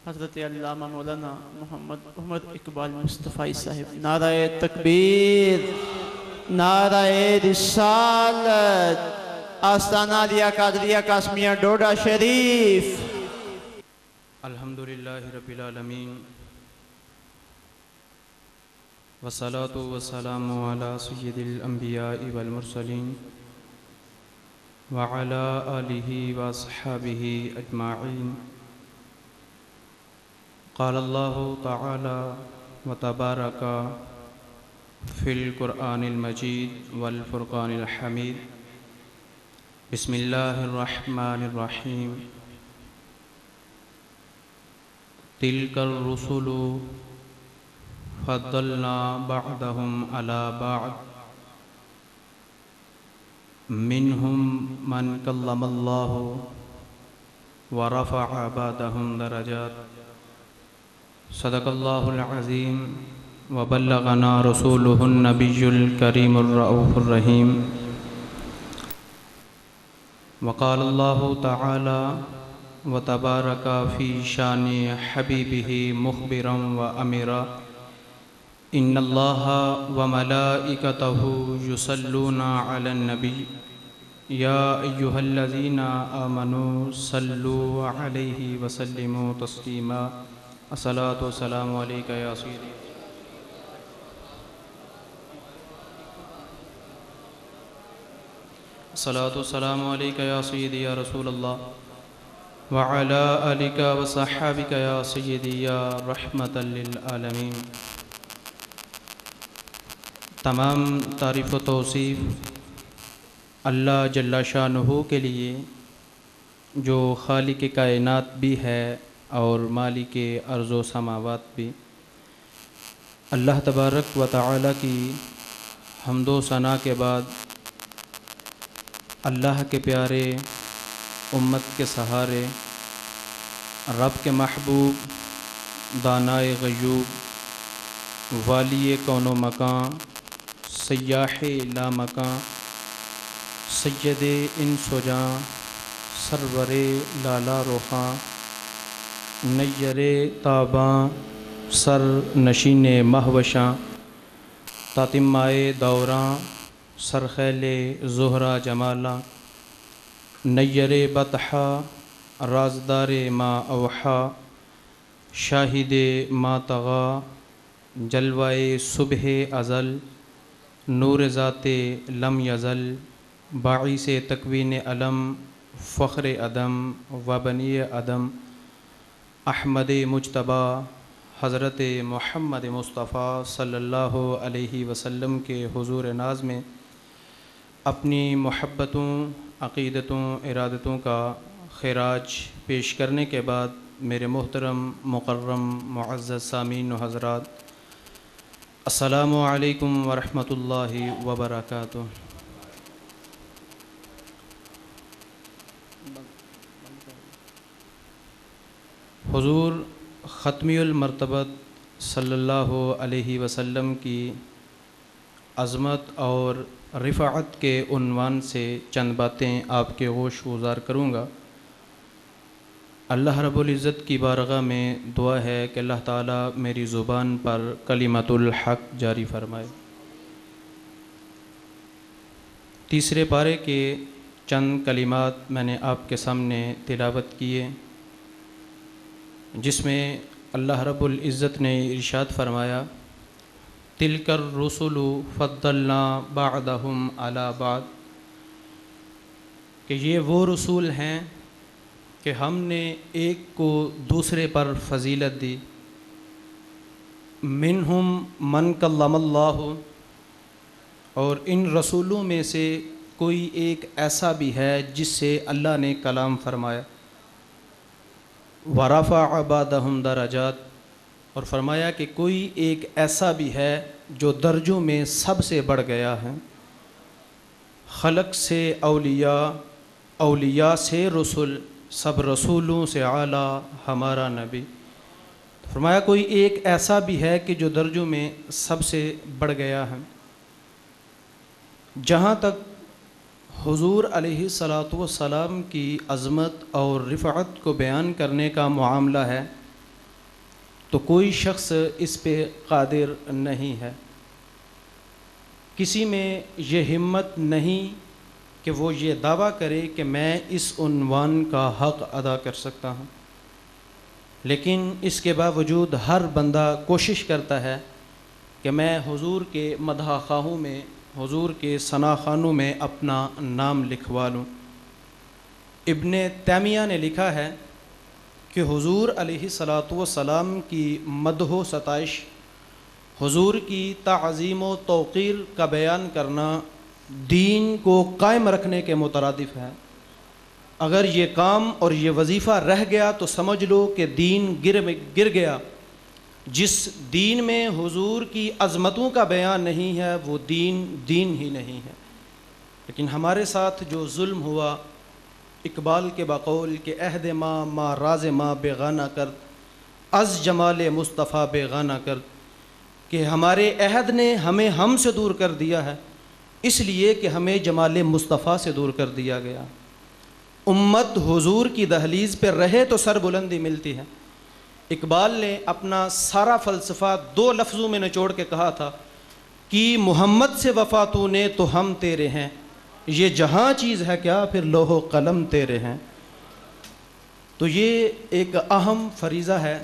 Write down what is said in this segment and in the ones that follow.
حضرت علامہ مولانا محمد عمر اقبال مصطفی صاحب۔ نعرہ تکبیر، نعرہ رسالت، آستانہ دیا قادریہ قاسمیہ ڈوڈا شریف۔ الحمدللہ رب العالمین والصلاة والسلام علی سید الانبیاء والمرسلین وعلی آلہ واصحابہ اجمعین۔ قال اللہ تعالی وتبارک فی القرآن المجید والفرقان الحمید۔ بسم اللہ الرحمن الرحیم۔ تلک الرسل فضلنا بعضهم على بعض منهم من کلم اللہ ورفع بعضهم درجات۔ صدق اللہ العظیم وبلغنا رسوله النبی الکریم الرؤوف الرحیم۔ وقال اللہ تعالی وتبارک فی شان حبیبہ مخبرا وامرا ان اللہ وملائکتہ یصلون علی النبی یا ایہا الذین آمنوا صلوا علیہ وسلموا تسلیما۔ الصلاۃ والسلام علیک یا سیدی۔ الصلاۃ والسلام علیک یا سیدی یا رسول اللہ وعلی آلک وصحابک یا سیدی یا رحمۃ للعالمین۔ تمام تعریف و توصیف اللہ جل شانہ کے لیے جو خالق کائنات بھی ہے اور مالک ارض و سماوات بھی۔ اللہ تبارک و تعالی کی حمد و ثنا کے بعد اللہ کے پیارے، امت کے سہارے، رب کے محبوب، دانائے غیوب، والی کون و مکان، سیاح لامکان، سید انس و جاں، سرور لالا روخاں، نیر تاباں، سر نشین مہوشاں، تاتمائے دوراں، سرخیل زہرہ جمالاں، نیر بطحا، رازدار ما اوحا، شاہد ما طغا، جلوائے صبح ازل، نور ذات لم یزل، باعث تکوین علم، فخر عدم و بنی عدم، احمد مجتبیٰ حضرت محمد مصطفیٰ صلی اللہ علیہ وسلم کے حضور ناز میں اپنی محبتوں، عقیدتوں، ارادتوں کا خراج پیش کرنے کے بعد میرے محترم مکرم معزز سامعین و حضرات، السلام علیکم ورحمۃ اللہ وبرکاتہ۔ حضور ختمی المرتبت صلی اللہ علیہ وسلم کی عظمت اور رفعت کے عنوان سے چند باتیں آپ کے گوش گزار کروں گا۔ اللہ رب العزت کی بارگاہ میں دعا ہے کہ اللہ تعالیٰ میری زبان پر کلمۃ الحق جاری فرمائے۔ تیسرے پارے کے چند کلمات میں نے آپ کے سامنے تلاوت کیے، جس میں اللہ رب العزت نے ارشاد فرمایا تلک الرسل فضلنا بعضهم علی بعض، کہ یہ وہ رسول ہیں کہ ہم نے ایک کو دوسرے پر فضیلت دی۔ منہم من کلم اللہ، اور ان رسولوں میں سے کوئی ایک ایسا بھی ہے جس سے اللہ نے کلام فرمایا۔ ورفع بعضهم درجات، اور فرمایا کہ کوئی ایک ایسا بھی ہے جو درجوں میں سب سے بڑھ گیا ہے۔ خلق سے اولیاء، اولیاء سے رسول، سب رسولوں سے اعلیٰ ہمارا نبی۔ فرمایا کوئی ایک ایسا بھی ہے کہ جو درجوں میں سب سے بڑھ گیا ہے۔ جہاں تک حضور علیہ الصلاۃ والسلام کی عظمت اور رفعت کو بیان کرنے کا معاملہ ہے، تو کوئی شخص اس پہ قادر نہیں ہے۔ کسی میں یہ ہمت نہیں کہ وہ یہ دعویٰ کرے کہ میں اس عنوان کا حق ادا کر سکتا ہوں، لیکن اس کے باوجود ہر بندہ کوشش کرتا ہے کہ میں حضور کے مدح خواہوں میں، حضور کے ثنا خوانوں میں اپنا نام لکھوا لوں۔ ابن تیمیہ نے لکھا ہے کہ حضور علیہ الصلاۃ والسلام کی مدح و ستائش، حضور کی تعظیم و توقیر کا بیان کرنا دین کو قائم رکھنے کے مترادف ہے۔ اگر یہ کام اور یہ وظیفہ رہ گیا تو سمجھ لو کہ دین گر گیا۔ جس دین میں حضور کی عظمتوں کا بیان نہیں ہے وہ دین ہی نہیں ہے۔ لیکن ہمارے ساتھ جو ظلم ہوا، اقبال کے بقول کہ عہد ما راز ما بیگانہ کرد، از جمال مصطفیٰ بیگانہ کرد، کہ ہمارے عہد نے ہمیں ہم سے دور کر دیا ہے، اس لیے کہ ہمیں جمال مصطفیٰ سے دور کر دیا گیا۔ امت حضور کی دہلیز پہ رہے تو سر بلندی ملتی ہے۔ اقبال نے اپنا سارا فلسفہ 2 لفظوں میں نچوڑ کے کہا تھا کہ محمد سے وفا تو نے تو ہم تیرے ہیں، یہ جہاں چیز ہے کیا پھر لوح و قلم تیرے ہیں۔ تو یہ ایک اہم فریضہ ہے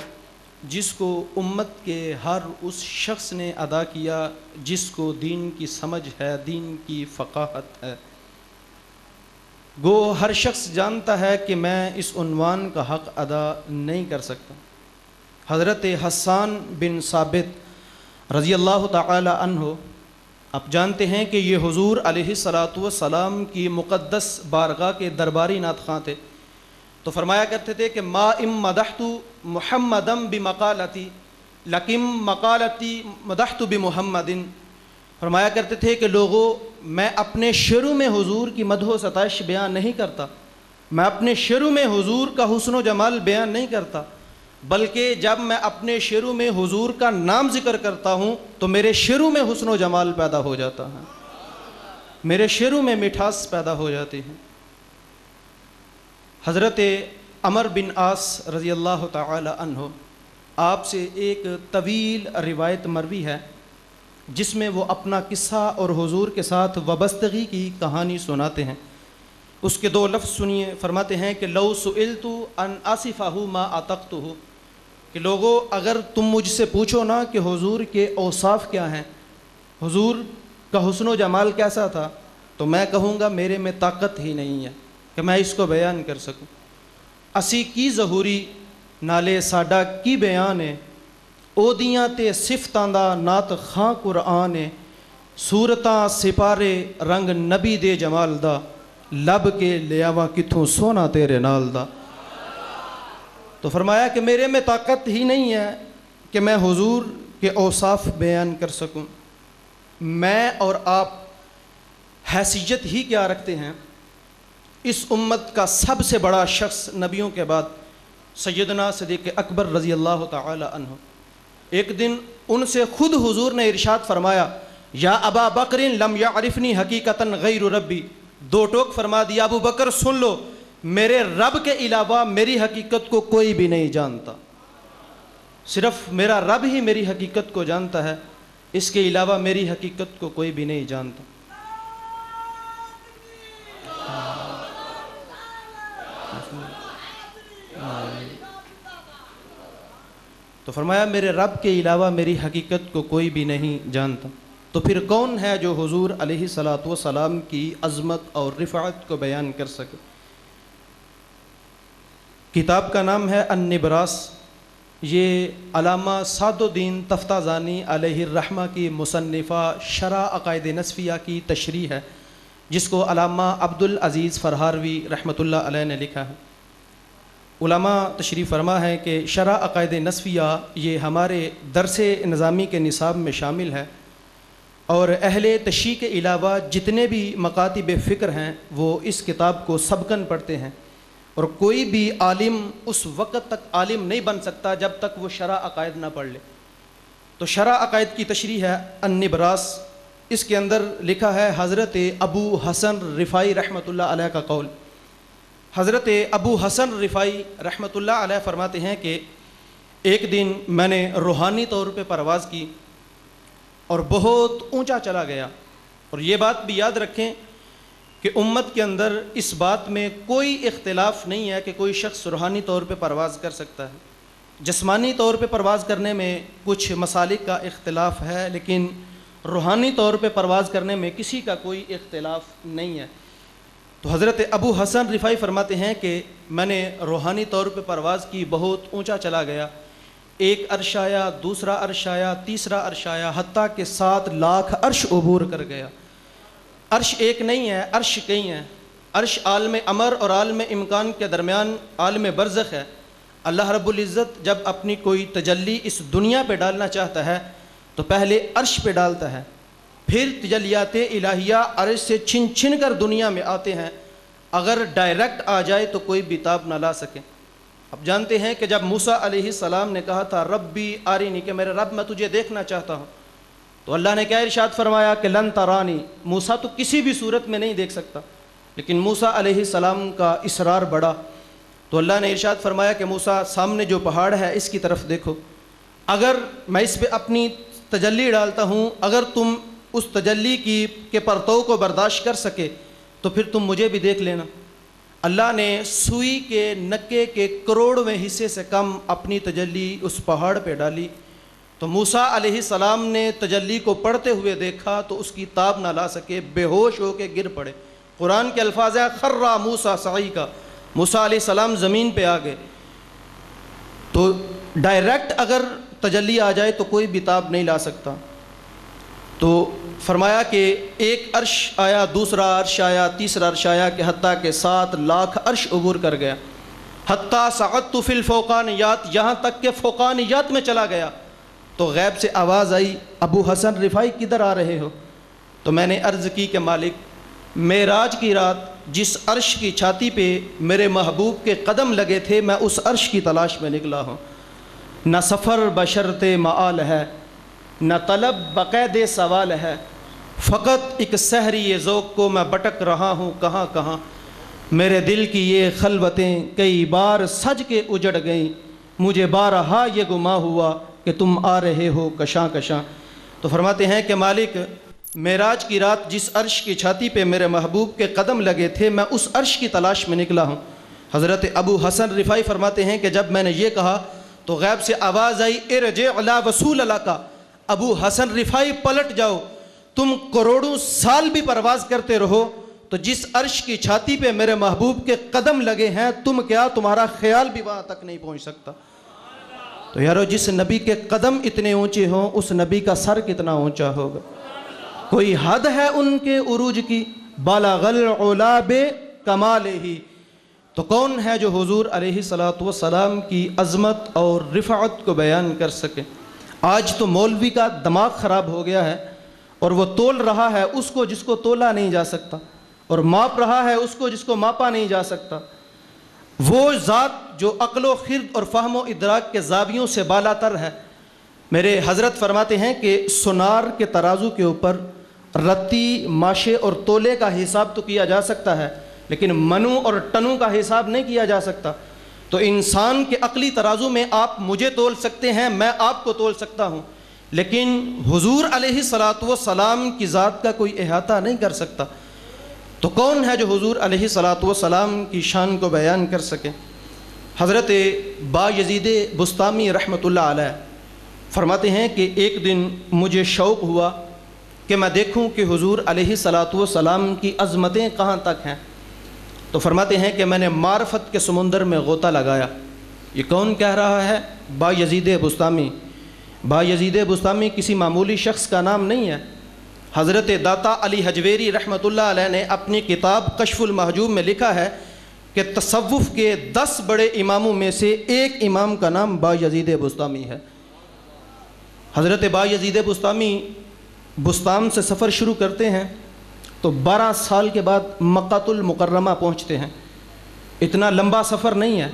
جس کو امت کے ہر اس شخص نے ادا کیا جس کو دین کی سمجھ ہے، دین کی فقاہت ہے۔ گو ہر شخص جانتا ہے کہ میں اس عنوان کا حق ادا نہیں کر سکتا۔ حضرت حسان بن ثابت رضی اللہ تعالی عنہ، آپ جانتے ہیں کہ یہ حضور علیہ الصلاۃ والسلام کی مقدس بارگاہ کے درباری نعت خواں تھے، تو فرمایا کرتے تھے کہ ما ام مدحت محمدم بمقالتی لکم مقالتی مدحت بمحمد۔ فرمایا کرتے تھے کہ لوگوں، میں اپنے شروع میں حضور کی مدح و ستائش بیان نہیں کرتا، میں اپنے شروع میں حضور کا حسن و جمال بیان نہیں کرتا، بلکہ جب میں اپنے شروع میں حضور کا نام ذکر کرتا ہوں تو میرے شروع میں حسن و جمال پیدا ہو جاتا ہے، میرے شروع میں مٹھاس پیدا ہو جاتی ہے۔ حضرت عمر بن عاص رضی اللہ تعالی عنہ، آپ سے ایک طویل روایت مروی ہے جس میں وہ اپنا قصہ اور حضور کے ساتھ وابستگی کی کہانی سناتے ہیں۔ اس کے 2 لفظ سنیے، فرماتے ہیں کہ لو سئلت ان اصفہ ما اطقتہ، کہ لوگوں اگر تم مجھ سے پوچھو نا کہ حضور کے اوصاف کیا ہیں، حضور کا حسن و جمال کیسا تھا، تو میں کہوں گا میرے میں طاقت ہی نہیں ہے کہ میں اس کو بیان کر سکوں۔ اسی کی ظہوری نالے ساڈا کی بیان ہے، اودیاں تے صفتاں دا نعت خاں قرآن ہے، صورتاں سپارے رنگ نبی دے جمال دا، لب کے لیاواں کتھوں سونا تیرے نال دا۔ تو فرمایا کہ میرے میں طاقت ہی نہیں ہے کہ میں حضور کے اوصاف بیان کر سکوں۔ میں اور آپ حیثیت ہی کیا رکھتے ہیں؟ اس امت کا سب سے بڑا شخص نبیوں کے بعد سیدنا صدیق اکبر رضی اللہ تعالی عنہ، ایک دن ان سے خود حضور نے ارشاد فرمایا، یا ابا بکر لم یعرفنی حقیقتاً غیر ربی، 2 ٹوک فرما دیا، ابو بکر سن لو، میرے رب کے علاوہ میری حقیقت کو کوئی بھی نہیں جانتا، صرف میرا رب ہی میری حقیقت کو جانتا ہے، اس کے علاوہ میری حقیقت کو کوئی بھی نہیں جانتا۔ تو فرمایا میرے رب کے علاوہ میری حقیقت کو کوئی بھی نہیں جانتا۔ تو پھر کون ہے جو حضور علیہ الصلاۃ والسلام کی عظمت اور رفعت کو بیان کر سکے؟ کتاب کا نام ہے النبراس، یہ علامہ سعد الدین تفتازانی علیہ الرحمہ کی مصنفہ شرح عقائد نصفیہ کی تشریح ہے، جس کو علامہ عبدالعزیز فرہاروی رحمۃ اللہ علیہ نے لکھا ہے۔ علماء تشریف فرما ہے کہ شرح عقائد نصفیہ یہ ہمارے درس نظامی کے نصاب میں شامل ہے، اور اہل تشیع کے علاوہ جتنے بھی مکاتب فکر ہیں وہ اس کتاب کو سبقاً پڑھتے ہیں، اور کوئی بھی عالم اس وقت تک عالم نہیں بن سکتا جب تک وہ شرح عقائد نہ پڑھ لے۔ تو شرح عقائد کی تشریح ہے النبراس، اس کے اندر لکھا ہے حضرت ابو حسن رفاعی رحمۃ اللہ علیہ کا قول۔ حضرت ابو حسن رفاعی رحمۃ اللہ علیہ فرماتے ہیں کہ ایک دن میں نے روحانی طور پہ پرواز کی اور بہت اونچا چلا گیا. اور یہ بات بھی یاد رکھیں کہ امت کے اندر اس بات میں کوئی اختلاف نہیں ہے کہ کوئی شخص روحانی طور پہ پرواز کر سکتا ہے. جسمانی طور پہ پرواز کرنے میں کچھ مسالک کا اختلاف ہے، لیکن روحانی طور پہ پرواز کرنے میں کسی کا کوئی اختلاف نہیں ہے. تو حضرت ابو حسن رفاعی فرماتے ہیں کہ میں نے روحانی طور پہ پرواز کی، بہت اونچا چلا گیا. ایک عرش آیا، دوسرا عرش آیا، تیسرا عرش آیا، حتیٰ کہ 7 لاکھ عرش عبور کر گیا. عرش ایک نہیں ہے، عرش کئی ہیں. عرش عالم امر اور عالم امکان کے درمیان عالم برزخ ہے. اللہ رب العزت جب اپنی کوئی تجلی اس دنیا پہ ڈالنا چاہتا ہے تو پہلے عرش پہ ڈالتا ہے، پھر تجلیات الہیہ عرش سے چھن چھن کر دنیا میں آتے ہیں. اگر ڈائریکٹ آ جائے تو کوئی بھی تاب نہ لا سکے. اب جانتے ہیں کہ جب موسیٰ علیہ السلام نے کہا تھا ربی آرینی، کہ میرے رب میں تجھے دیکھنا چاہتا ہوں، تو اللہ نے کیا ارشاد فرمایا کہ لن ترانی، موسیٰ تو کسی بھی صورت میں نہیں دیکھ سکتا. لیکن موسیٰ علیہ السلام کا اصرار بڑھا تو اللہ نے ارشاد فرمایا کہ موسیٰ سامنے جو پہاڑ ہے اس کی طرف دیکھو، اگر میں اس پہ اپنی تجلی ڈالتا ہوں، اگر تم اس تجلی کے پرتو کو برداشت کر سکے تو پھر تم مجھے بھی دیکھ لینا. اللہ نے سوئی کے نکے کے کروڑویں حصے سے کم اپنی تجلی اس پہاڑ پہ ڈالی. تو موسیٰ علیہ السلام نے تجلی کو پڑھتے ہوئے دیکھا تو اس کی تاب نہ لا سکے، بے ہوش ہو کے گر پڑے. قرآن کے الفاظ ہیں خرّا موسیٰ صعیقا، موسیٰ علیہ السلام زمین پہ آ گئے. تو ڈائریکٹ اگر تجلی آ جائے تو کوئی بھی تاب نہیں لا سکتا. تو فرمایا کہ ایک عرش آیا، دوسرا عرش آیا، تیسرا عرش آیا، کہ حتیٰ کہ 7 لاکھ عرش عبور کر گیا. حتیٰ صعدت فی الفوقانیات، یہاں تک کہ فوقانیات میں چلا گیا. تو غیب سے آواز آئی ابو حسن رفاعی کدھر آ رہے ہو؟ تو میں نے عرض کی کہ مالک معراج کی رات جس عرش کی چھاتی پہ میرے محبوب کے قدم لگے تھے میں اس عرش کی تلاش میں نکلا ہوں. نہ سفر بشرط معال ہے، نہ طلب بقید سوال ہے، فقط ایک سحری ذوق کو میں بٹک رہا ہوں کہاں کہاں. میرے دل کی یہ خلوتیں کئی بار سج کے اجڑ گئیں، مجھے بارہا یہ گماں ہوا کہ تم آ رہے ہو کشاں کشاں. تو فرماتے ہیں کہ مالک معراج کی رات جس عرش کی چھاتی پہ میرے محبوب کے قدم لگے تھے میں اس عرش کی تلاش میں نکلا ہوں. حضرت ابو حسن رفاعی فرماتے ہیں کہ جب میں نے یہ کہا تو غیب سے آواز آئی ارجع الی وصول اللہ کا، ابو حسن رفاعی پلٹ جاؤ، تم کروڑوں سال بھی پرواز کرتے رہو تو جس عرش کی چھاتی پہ میرے محبوب کے قدم لگے ہیں تم کیا، تمہارا خیال بھی وہاں تک نہیں پہنچ سکتا. تو یارو جس نبی کے قدم اتنے اونچے ہوں اس نبی کا سر کتنا اونچا ہوگا؟ کوئی حد ہے ان کے عروج کی؟ بالغ العلا بکمالہ. تو کون ہے جو حضور علیہ السلام کی عظمت اور رفعت کو بیان کر سکے؟ آج تو مولوی کا دماغ خراب ہو گیا ہے اور وہ تول رہا ہے اس کو جس کو تولا نہیں جا سکتا، اور ماپ رہا ہے اس کو جس کو ماپا نہیں جا سکتا. وہ ذات جو عقل و خرد اور فہم و ادراک کے زاویوں سے بالا تر ہے. میرے حضرت فرماتے ہیں کہ سونار کے ترازو کے اوپر رتی، ماشے اور تولے کا حساب تو کیا جا سکتا ہے لیکن منو اور ٹنو کا حساب نہیں کیا جا سکتا. تو انسان کے عقلی ترازو میں آپ مجھے تول سکتے ہیں، میں آپ کو تول سکتا ہوں، لیکن حضور علیہ السلام کی ذات کا کوئی احاطہ نہیں کر سکتا. تو کون ہے جو حضور علیہ السلام کی شان کو بیان کر سکے؟ حضرت با یزید بسطامی رحمۃ اللہ علیہ فرماتے ہیں کہ ایک دن مجھے شوق ہوا کہ میں دیکھوں کہ حضور علیہ السلام کی عظمتیں کہاں تک ہیں. تو فرماتے ہیں کہ میں نے معرفت کے سمندر میں غوطہ لگایا. یہ کون کہہ رہا ہے؟ با یزید بسطامی. با یزید بسطامی کسی معمولی شخص کا نام نہیں ہے. حضرت داتا علی حجویری رحمۃ اللہ علیہ نے اپنی کتاب کشف المحجوب میں لکھا ہے کہ تصوف کے 10 بڑے اماموں میں سے ایک امام کا نام با یزید بسطامی ہے. حضرت با یزید بسطامی بسطام سے سفر شروع کرتے ہیں تو 12 سال کے بعد مکہ المکرمہ پہنچتے ہیں. اتنا لمبا سفر نہیں ہے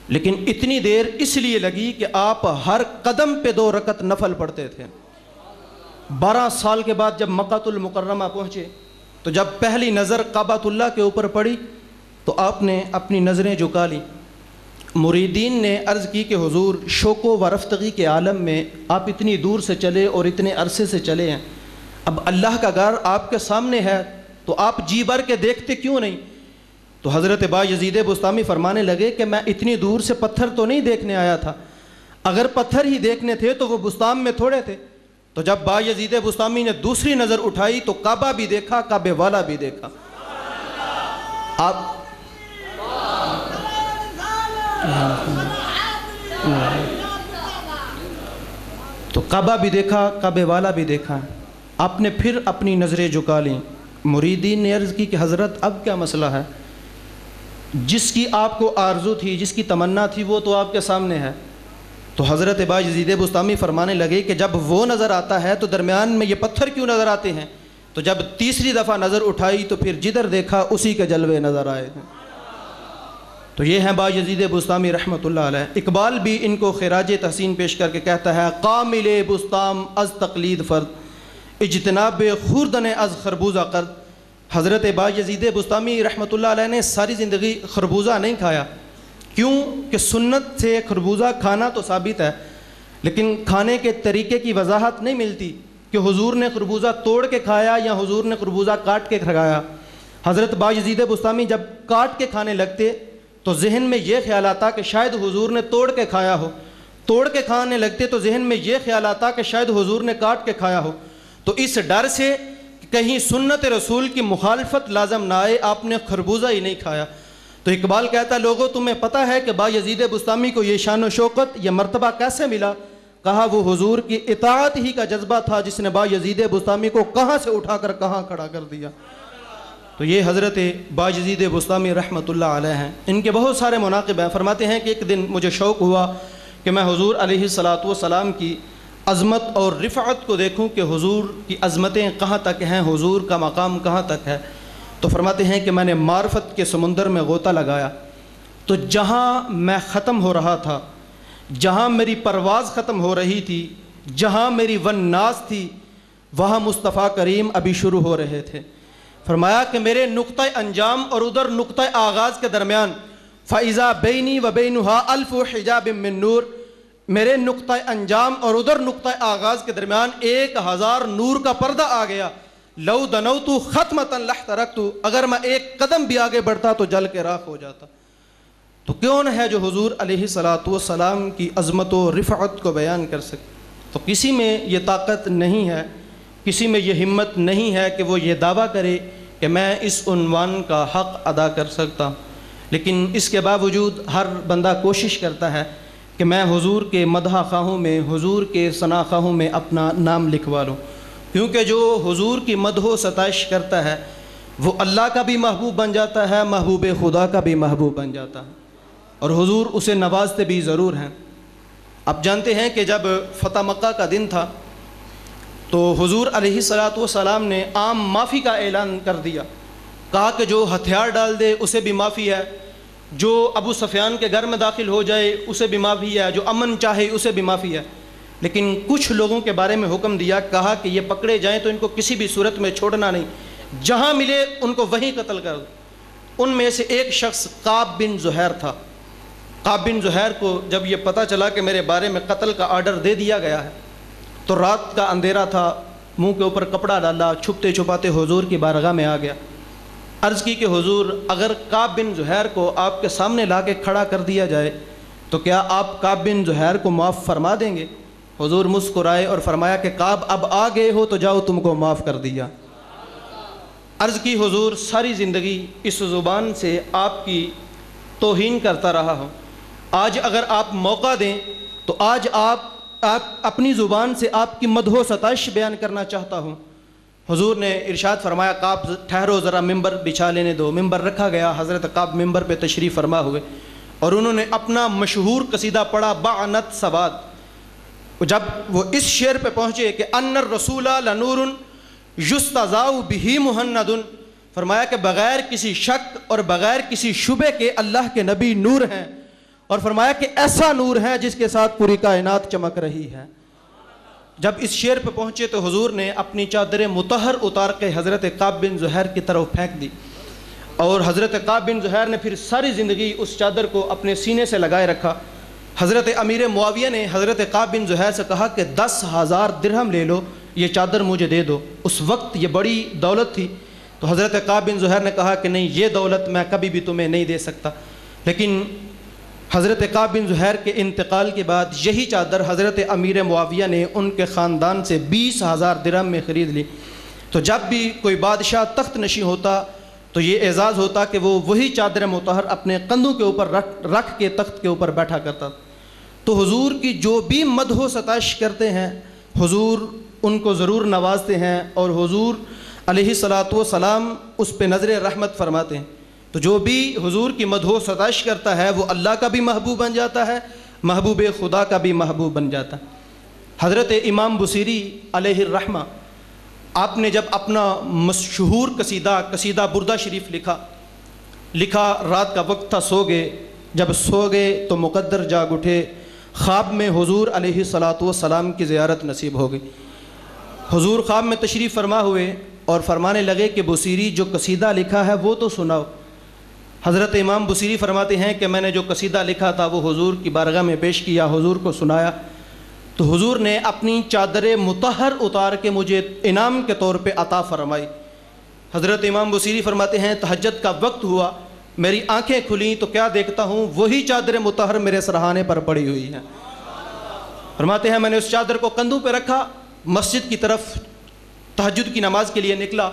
لیکن اتنی دیر اس لیے لگی کہ آپ ہر قدم پہ 2 رکعت نفل پڑھتے تھے. 12 سال کے بعد جب مکہ المکرمہ پہنچے تو جب پہلی نظر کعبۃ اللہ کے اوپر پڑی تو آپ نے اپنی نظریں جھکا لی مریدین نے عرض کی کہ حضور شوق و رفتگی کے عالم میں آپ اتنی دور سے چلے اور اتنے عرصے سے چلے ہیں، اب اللہ کا گھر آپ کے سامنے ہے تو آپ جی بھر کے دیکھتے کیوں نہیں؟ تو حضرت بایزید بسطامی فرمانے لگے کہ میں اتنی دور سے پتھر تو نہیں دیکھنے آیا تھا، اگر پتھر ہی دیکھنے تھے تو وہ بستان میں تھوڑے تھے۔ تو جب بایزید بسطامی نے دوسری نظر اٹھائی تو کعبہ بھی دیکھا، کعبے والا بھی دیکھا۔ آپ تو کعبہ بھی دیکھا، کعبے والا بھی دیکھا۔ آپ نے پھر اپنی نظریں جھکا لیں۔ مریدین نے عرض کی کہ حضرت اب کیا مسئلہ ہے؟ جس کی آپ کو آرزو تھی، جس کی تمنا تھی، وہ تو آپ کے سامنے ہے۔ تو حضرت بایزید بسطامی فرمانے لگے کہ جب وہ نظر آتا ہے تو درمیان میں یہ پتھر کیوں نظر آتے ہیں؟ تو جب تیسری دفعہ نظر اٹھائی تو پھر جدھر دیکھا اسی کے جلوے نظر آئے ہیں۔ تو یہ ہیں بایزید بسطامی رحمۃ اللہ علیہ۔ اقبال بھی ان کو خراج تحسین پیش کر کے کہتا ہے: قامل بسطام از تقلید فرد، اجتناب خوردن از خربوزہ قرد۔ حضرت بایزید بسطامی رحمۃ اللہ علیہ نے ساری زندگی خربوزہ نہیں کھایا۔ کیوں کہ سنت سے خربوزہ کھانا تو ثابت ہے، لیکن کھانے کے طریقے کی وضاحت نہیں ملتی کہ حضور نے خربوزہ توڑ کے کھایا یا حضور نے خربوزہ کاٹ کے کھایا۔ حضرت بایزید بسطامی جب کاٹ کے کھانے لگتے تو ذہن میں یہ خیال آتا کہ شاید حضور نے توڑ کے کھایا ہو، توڑ کے کھانے لگتے تو ذہن میں یہ خیال آتا کہ شاید حضور نے کاٹ کے کھایا ہو۔ تو اس ڈر سے کہ کہیں سنت رسول کی مخالفت لازم نہ آئے، آپ نے خربوزہ ہی نہیں کھایا۔ تو اقبال کہتا ہے: لوگوں تمہیں پتہ ہے کہ بایزید بسطامی کو یہ شان و شوکت، یہ مرتبہ کیسے ملا؟ کہا وہ حضور کی اطاعت ہی کا جذبہ تھا جس نے بایزید بسطامی کو کہاں سے اٹھا کر کہاں کھڑا کر دیا۔ تو یہ حضرت بایزید بسطامی رحمۃ اللہ علیہ ہیں۔ ان کے بہت سارے مناقب ہیں۔ فرماتے ہیں کہ ایک دن مجھے شوق ہوا کہ میں حضور علیہ الصلاۃ والسلام کی عظمت اور رفعت کو دیکھوں کہ حضور کی عظمتیں کہاں تک ہیں، حضور کا مقام کہاں تک ہے۔ تو فرماتے ہیں کہ میں نے معرفت کے سمندر میں غوطہ لگایا تو جہاں میں ختم ہو رہا تھا، جہاں میری پرواز ختم ہو رہی تھی، جہاں میری وناس تھی، وہاں مصطفیٰ کریم ابھی شروع ہو رہے تھے۔ فرمایا کہ میرے نقطہ انجام اور ادھر نقطہ آغاز کے درمیان فَإِذَا بَيْنِي وَبَيْنُهَا أَلْفُ حِجَابٍ مِّن نُور، میرے نقطہ انجام اور ادھر نقطہ آغاز کے درمیان 1000 نور کا پردہ آ گیا۔ لو دنوت ختمۃ لحترقت، اگر میں ایک قدم بھی آگے بڑھتا تو جل کے راکھ ہو جاتا۔ تو کون ہے جو حضور علیہ الصلاۃ والسلام کی عظمت و رفعت کو بیان کر سکے؟ تو کسی میں یہ طاقت نہیں ہے، کسی میں یہ ہمت نہیں ہے کہ وہ یہ دعویٰ کرے کہ میں اس عنوان کا حق ادا کر سکتا ہوں، لیکن اس کے باوجود ہر بندہ کوشش کرتا ہے کہ میں حضور کے مدح خواہوں میں، حضور کے ثنا خواہوں میں اپنا نام لکھوا لوں، کیونکہ جو حضور کی مدح و ستائش کرتا ہے وہ اللہ کا بھی محبوب بن جاتا ہے، محبوب خدا کا بھی محبوب بن جاتا ہے، اور حضور اسے نوازتے بھی ضرور ہیں۔ آپ جانتے ہیں کہ جب فتح مکہ کا دن تھا تو حضور علیہ الصلاۃ والسلام نے عام معافی کا اعلان کر دیا، کہا کہ جو ہتھیار ڈال دے اسے بھی معافی ہے، جو ابو سفیان کے گھر میں داخل ہو جائے اسے بھی معافی ہے، جو امن چاہے اسے بھی معافی ہے۔ لیکن کچھ لوگوں کے بارے میں حکم دیا، کہا کہ یہ پکڑے جائیں تو ان کو کسی بھی صورت میں چھوڑنا نہیں، جہاں ملے ان کو وہیں قتل کر دو۔ ان میں سے ایک شخص کعب بن زہیر تھا۔ کعب بن زہیر کو جب یہ پتہ چلا کہ میرے بارے میں قتل کا آرڈر دے دیا گیا ہے تو رات کا اندھیرا تھا، منہ کے اوپر کپڑا ڈالا، چھپتے چھپاتے حضور کی بارگاہ میں آ گیا۔ عرض کی کہ حضور اگر کعب بن زہیر کو آپ کے سامنے لا کے کھڑا کر دیا جائے تو کیا آپ کعب بن زہیر کو معاف فرما دیں گے؟ حضور مسکرائے اور فرمایا کہ کعب اب آ گئے ہو تو جاؤ، تم کو معاف کر دیا۔ عرض کی حضور ساری زندگی اس زبان سے آپ کی توہین کرتا رہا ہوں، آج اگر آپ موقع دیں تو آج آپ اپنی زبان سے آپ کی مدح و ستائش بیان کرنا چاہتا ہوں۔ حضور نے ارشاد فرمایا کعب ٹھہرو ذرا، ممبر بچھا لینے دو۔ ممبر رکھا گیا، حضرت کعب ممبر پہ تشریف فرما ہوئے اور انہوں نے اپنا مشہور قصیدہ پڑھا بعنت سواد۔ جب وہ اس شعر پہ پہنچے کہ ان الرسول لنور یستضاء بہ مہند، فرمایا کہ بغیر کسی شک اور بغیر کسی شبے کے اللہ کے نبی نور ہیں، اور فرمایا کہ ایسا نور ہے جس کے ساتھ پوری کائنات چمک رہی ہے۔ جب اس شعر پہ پہنچے تو حضور نے اپنی چادر مطہر اتار کے حضرت کعب بن زہیر کی طرف پھینک دی۔ اور حضرت کعب بن زہیر نے پھر ساری زندگی اس چادر کو اپنے سینے سے لگائے رکھا۔ حضرت امیر معاویہ نے حضرت کعب بن زہیر سے کہا کہ 10,000 درہم لے لو، یہ چادر مجھے دے دو۔ اس وقت یہ بڑی دولت تھی، تو حضرت کعب بن زہیر نے کہا کہ نہیں، یہ دولت میں کبھی بھی تمہیں نہیں دے سکتا۔ لیکن حضرت کعب بن زہیر کے انتقال کے بعد یہی چادر حضرت امیر معاویہ نے ان کے خاندان سے 20,000 درہم میں خرید لی۔ تو جب بھی کوئی بادشاہ تخت نشین ہوتا تو یہ اعزاز ہوتا کہ وہ وہی چادر مطہر اپنے کندھوں کے اوپر رکھ کے تخت کے اوپر بیٹھا کرتا۔ تو حضور کی جو بھی مدح و ستائش کرتے ہیں، حضور ان کو ضرور نوازتے ہیں، اور حضور علیہ الصلاۃ والسلام اس پہ نظر رحمت فرماتے ہیں۔ تو جو بھی حضور کی مدح و ستائش کرتا ہے وہ اللہ کا بھی محبوب بن جاتا ہے، محبوب خدا کا بھی محبوب بن جاتا ہے۔ حضرت امام بصیری علیہ الرحمہ، آپ نے جب اپنا مشہور قصیدہ بردہ شریف لکھا، رات کا وقت تھا، سو گئے، جب سو گئے تو مقدر جاگ اٹھے، خواب میں حضور علیہ الصلاۃ والسلام کی زیارت نصیب ہو گئی۔ حضور خواب میں تشریف فرما ہوئے اور فرمانے لگے کہ بصیری جو قصیدہ لکھا ہے وہ تو سناؤ۔ حضرت امام بصیری فرماتے ہیں کہ میں نے جو قصیدہ لکھا تھا وہ حضور کی بارگاہ میں پیش کیا، حضور کو سنایا، تو حضور نے اپنی چادر مطہر اتار کے مجھے انعام کے طور پہ عطا فرمائی۔ حضرت امام بصیری فرماتے ہیں تہجد کا وقت ہوا، میری آنکھیں کھلیں تو کیا دیکھتا ہوں، وہی چادر مطہر میرے سرہانے پر پڑی ہوئی ہے۔ فرماتے ہیں میں نے اس چادر کو کندھوں پہ رکھا، مسجد کی طرف تہجد کی نماز کے لیے نکلا،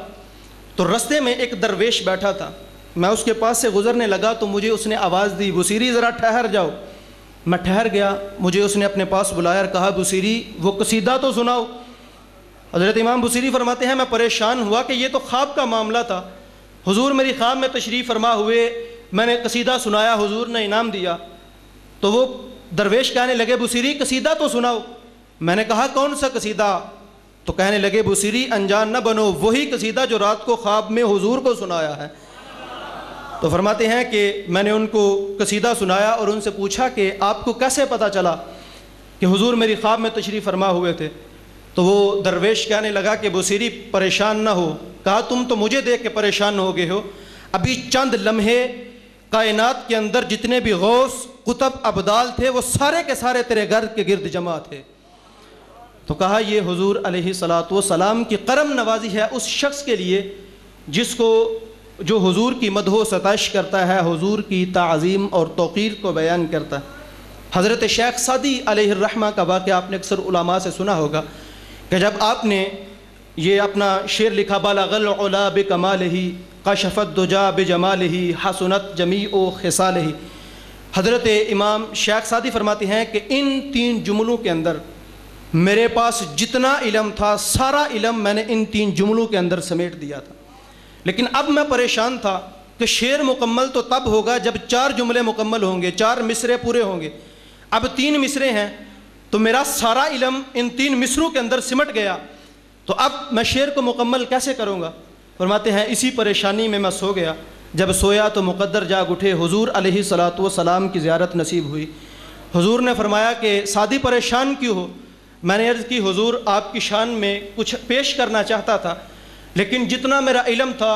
تو رستے میں ایک درویش بیٹھا تھا، میں اس کے پاس سے گزرنے لگا تو مجھے اس نے آواز دی، بصیری ذرا ٹھہر جاؤ۔ میں ٹھہر گیا، مجھے اس نے اپنے پاس بلایا اور کہا بصیری وہ قصیدہ تو سناؤ۔ حضرت امام بصیری فرماتے ہیں میں پریشان ہوا کہ یہ تو خواب کا معاملہ تھا، حضور میری خواب میں تشریف فرما ہوئے، میں نے قصیدہ سنایا، حضور نے انعام دیا۔ تو وہ درویش کہنے لگے بصیری قصیدہ تو سناؤ۔ میں نے کہا کون سا قصیدہ؟ تو کہنے لگے بصیری انجان نہ بنو، وہی قصیدہ جو رات کو خواب میں حضور کو سنایا ہے۔ تو فرماتے ہیں کہ میں نے ان کو قصیدہ سنایا اور ان سے پوچھا کہ آپ کو کیسے پتہ چلا کہ حضور میری خواب میں تشریف فرما ہوئے تھے؟ تو وہ درویش کہنے لگا کہ بصیری پریشان نہ ہو، کہا تم تو مجھے دیکھ کے پریشان ہو گئے ہو، ابھی چند لمحے کائنات کے اندر جتنے بھی غوث قطب ابدال تھے وہ سارے کے سارے تیرے گھر کے گرد جمع تھے۔ تو کہا یہ حضور علیہ الصلاۃ والسلام کی کرم نوازی ہے اس شخص کے لیے جو حضور کی مدح و ستائش کرتا ہے، حضور کی تعظیم اور توقیر کو بیان کرتا ہے۔ حضرت شیخ سعدی علیہ الرحمہ کا واقعہ آپ نے اکثر علماء سے سنا ہوگا کہ جب آپ نے یہ اپنا شعر لکھا بالغ العلا بکمالہ کشف الدجا بجمالہ حسنت جمیع خصالہ، حضرت امام شیخ سعدی فرماتے ہیں کہ ان 3 جملوں کے اندر میرے پاس جتنا علم تھا سارا علم میں نے ان 3 جملوں کے اندر سمیٹ دیا تھا، لیکن اب میں پریشان تھا کہ شعر مکمل تو تب ہوگا جب 4 جملے مکمل ہوں گے، 4 مصرے پورے ہوں گے، اب 3 مصرے ہیں تو میرا سارا علم ان 3 مصروں کے اندر سمٹ گیا، تو اب میں شعر کو مکمل کیسے کروں گا؟ فرماتے ہیں اسی پریشانی میں سو گیا، جب سویا تو مقدر جاگ اٹھے، حضور علیہ الصلاۃ والسلام کی زیارت نصیب ہوئی۔ حضور نے فرمایا کہ سعدی پریشان کیوں ہو؟ میں نے عرض کی حضور آپ کی شان میں کچھ پیش کرنا چاہتا تھا، لیکن جتنا میرا علم تھا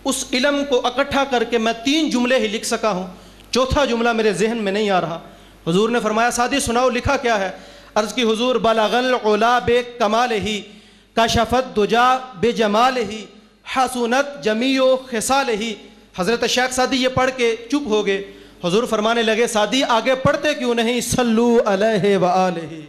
اس علم کو اکٹھا کر کے میں 3 جملے ہی لکھ سکا ہوں، 4تھا جملہ میرے ذہن میں نہیں آ رہا۔ حضور نے فرمایا سعدی سناؤ لکھا کیا ہے؟ عرض کی حضور بلغ العلا بکمالہ کشف الدجا بجمالہ حسنت جمیع خصالہ۔ حضرت شیخ سعدی یہ پڑھ کے چپ ہو گئے، حضور فرمانے لگے سعدی آگے پڑھتے کیوں نہیں؟ صلو علیہ وآلہ۔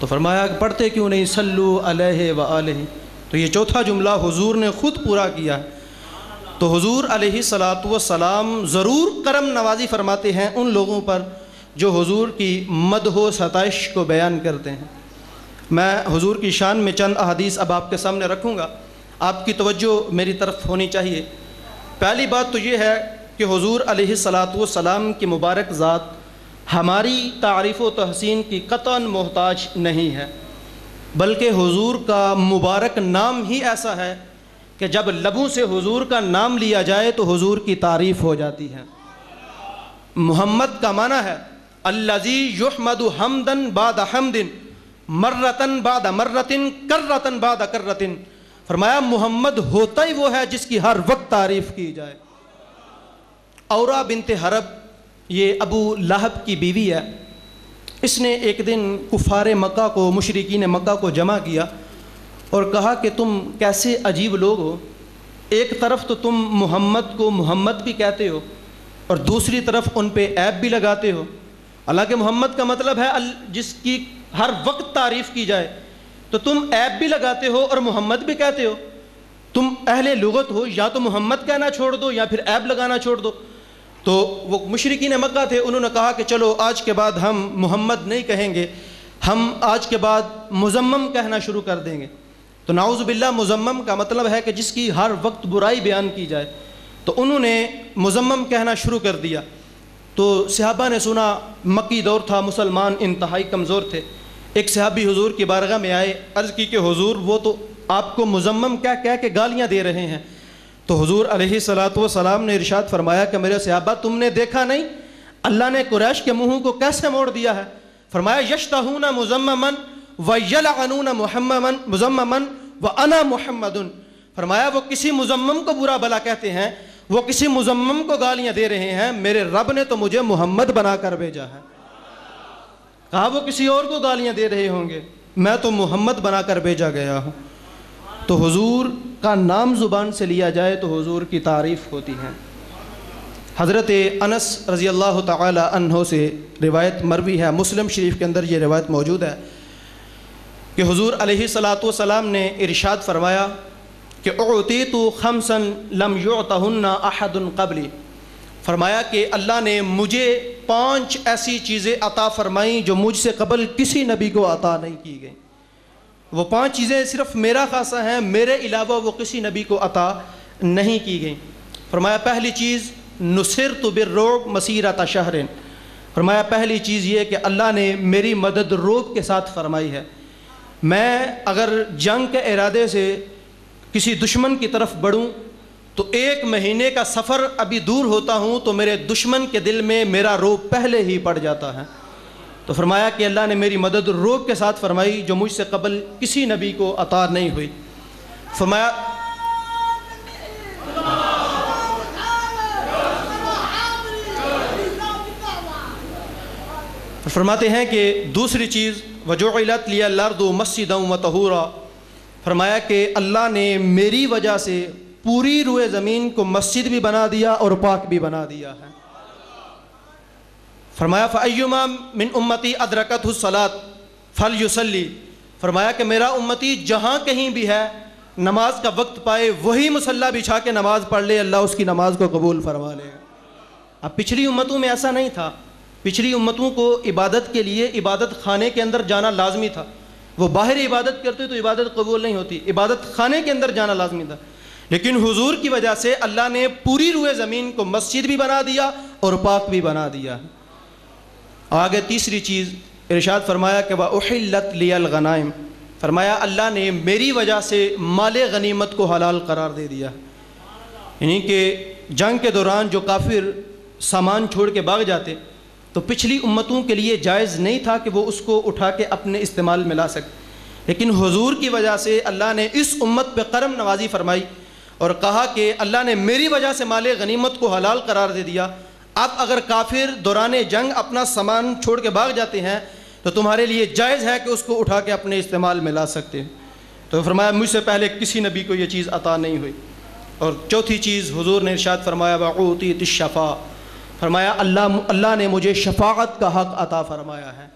تو فرمایا کہ پڑھتے کیوں نہیں؟ صلو علیہ وآلہ۔ تو یہ 4تھا جملہ حضور نے خود پورا کیا ہے۔ تو حضور علیہ الصلاۃ والسلام ضرور کرم نوازی فرماتے ہیں ان لوگوں پر جو حضور کی مدح و ستائش کو بیان کرتے ہیں۔ میں حضور کی شان میں چند احادیث اب آپ کے سامنے رکھوں گا، آپ کی توجہ میری طرف ہونی چاہیے۔ پہلی بات تو یہ ہے کہ حضور علیہ الصلاۃ والسلام کی مبارک ذات ہماری تعریف و تحسین کی قطعاً محتاج نہیں ہے، بلکہ حضور کا مبارک نام ہی ایسا ہے کہ جب لبوں سے حضور کا نام لیا جائے تو حضور کی تعریف ہو جاتی ہے۔ محمد کا معنی ہے الذی یحمد حمدا بعد حمد، مرتن بعد مرتن کرتن بعد کرتن، فرمایا محمد ہوتا ہی وہ ہے جس کی ہر وقت تعریف کی جائے۔ اورا بنت حرب یہ ابو لہب کی بیوی ہے، اس نے ایک دن کفار مکہ کو، مشرکین مکہ کو جمع کیا اور کہا کہ تم کیسے عجیب لوگ ہو، ایک طرف تو تم محمد کو محمد بھی کہتے ہو اور دوسری طرف ان پہ عیب بھی لگاتے ہو، حالانکہ محمد کا مطلب ہے جس کی ہر وقت تعریف کی جائے، تو تم عیب بھی لگاتے ہو اور محمد بھی کہتے ہو، تم اہل لغت ہو، یا تو محمد کہنا چھوڑ دو یا پھر عیب لگانا چھوڑ دو۔ تو وہ مشرکین مکہ تھے، انہوں نے کہا کہ چلو آج کے بعد ہم محمد نہیں کہیں گے، ہم آج کے بعد مزمم کہنا شروع کر دیں گے۔ تو نعوذ باللہ مزمم کا مطلب ہے کہ جس کی ہر وقت برائی بیان کی جائے، تو انہوں نے مزمم کہنا شروع کر دیا۔ تو صحابہ نے سنا، مکی دور تھا، مسلمان انتہائی کمزور تھے، ایک صحابی حضور کی بارگاہ میں آئے، عرض کی کہ حضور وہ تو آپ کو مزمم کہہ کے گالیاں دے رہے ہیں۔ تو حضور علیہ الصلوۃ والسلام نے ارشاد فرمایا کہ میرے صحابہ تم نے دیکھا نہیں اللہ نے قریش کے منہوں کو کیسے موڑ دیا ہے؟ فرمایا یشتہون مزمما ویلعنون مزمما وانا محمد، فرمایا وہ کسی مزمم کو برا بلا کہتے ہیں، وہ کسی مزمم کو گالیاں دے رہے ہیں، میرے رب نے تو مجھے محمد بنا کر بھیجا ہے۔ کہا وہ کسی اور کو گالیاں دے رہے ہوں گے، میں تو محمد بنا کر بھیجا گیا ہوں۔ تو حضور کا نام زبان سے لیا جائے تو حضور کی تعریف ہوتی ہے۔ حضرت انس رضی اللہ تعالی عنہ سے روایت مروی ہے، مسلم شریف کے اندر یہ روایت موجود ہے کہ حضور علیہ الصلوۃ والسلام نے ارشاد فرمایا کہ اعطیت خمسا لم یعطہن احد قبلی، فرمایا کہ اللہ نے مجھے 5 ایسی چیزیں عطا فرمائیں جو مجھ سے قبل کسی نبی کو عطا نہیں کی گئیں۔ وہ 5 چیزیں صرف میرا خاصہ ہیں، میرے علاوہ وہ کسی نبی کو عطا نہیں کی گئیں۔ فرمایا پہلی چیز نصرت بالرعب مسیرۃ شہر، فرمایا پہلی چیز یہ کہ اللہ نے میری مدد رعب کے ساتھ فرمائی ہے۔ میں اگر جنگ کے ارادے سے کسی دشمن کی طرف بڑھوں تو 1 مہینے کا سفر ابھی دور ہوتا ہوں تو میرے دشمن کے دل میں میرا رعب پہلے ہی پڑ جاتا ہے۔ تو فرمایا کہ اللہ نے میری مدد رعب کے ساتھ فرمائی جو مجھ سے قبل کسی نبی کو عطا نہیں ہوئی۔ فرماتے ہیں کہ دوسری چیز وجعلت لی الارض مسجدا وطہورا، فرمایا کہ اللہ نے میری وجہ سے پوری روئے زمین کو مسجد بھی بنا دیا اور پاک بھی بنا دیا ہے۔ فرمایا فَأَيُّمَا مِنْ أُمَّتِي أَدْرَكَتْهُ الصَّلَاةُ فَلْيُصَلِّ، فرمایا کہ میرا امتی جہاں کہیں بھی ہے نماز کا وقت پائے وہی مصلی بچھا کے نماز پڑھ لے، اللہ اس کی نماز کو قبول فرما لے گا۔ اب پچھلی امتوں میں ایسا نہیں تھا، پچھلی امتوں کو عبادت کے لیے عبادت خانے کے اندر جانا لازمی تھا، وہ باہر عبادت کرتے تو عبادت قبول نہیں ہوتی، عبادت خانے کے اندر جانا لازمی تھا۔ لیکن حضور کی وجہ سے اللہ نے پوری روئے زمین کو مسجد بھی بنا دیا اور پاک بھی بنا دیا۔ آگے تیسری چیز ارشاد فرمایا کہ وَأُحِلَّتْ لِيَ الْغَنَائِمُ، فرمایا اللہ نے میری وجہ سے مال غنیمت کو حلال قرار دے دیا، یعنی کہ جنگ کے دوران جو کافر سامان چھوڑ کے بھاگ جاتے تو پچھلی امتوں کے لیے جائز نہیں تھا کہ وہ اس کو اٹھا کے اپنے استعمال میں لا سکتے، لیکن حضور کی وجہ سے اللہ نے اس امت پہ کرم نوازی فرمائی اور کہا کہ اللہ نے میری وجہ سے مال غنیمت کو حلال قرار دے دیا۔ اب اگر کافر دوران جنگ اپنا سامان چھوڑ کے بھاگ جاتے ہیں تو تمہارے لیے جائز ہے کہ اس کو اٹھا کے اپنے استعمال میں لا سکتے ہیں۔ تو فرمایا مجھ سے پہلے کسی نبی کو یہ چیز عطا نہیں ہوئی۔ اور چوتھی چیز حضور نے ارشاد فرمایا وَأُعْطِيتِ الشَّفَاعَ، فرمایا اللہ نے مجھے شفاعت کا حق عطا فرمایا ہے،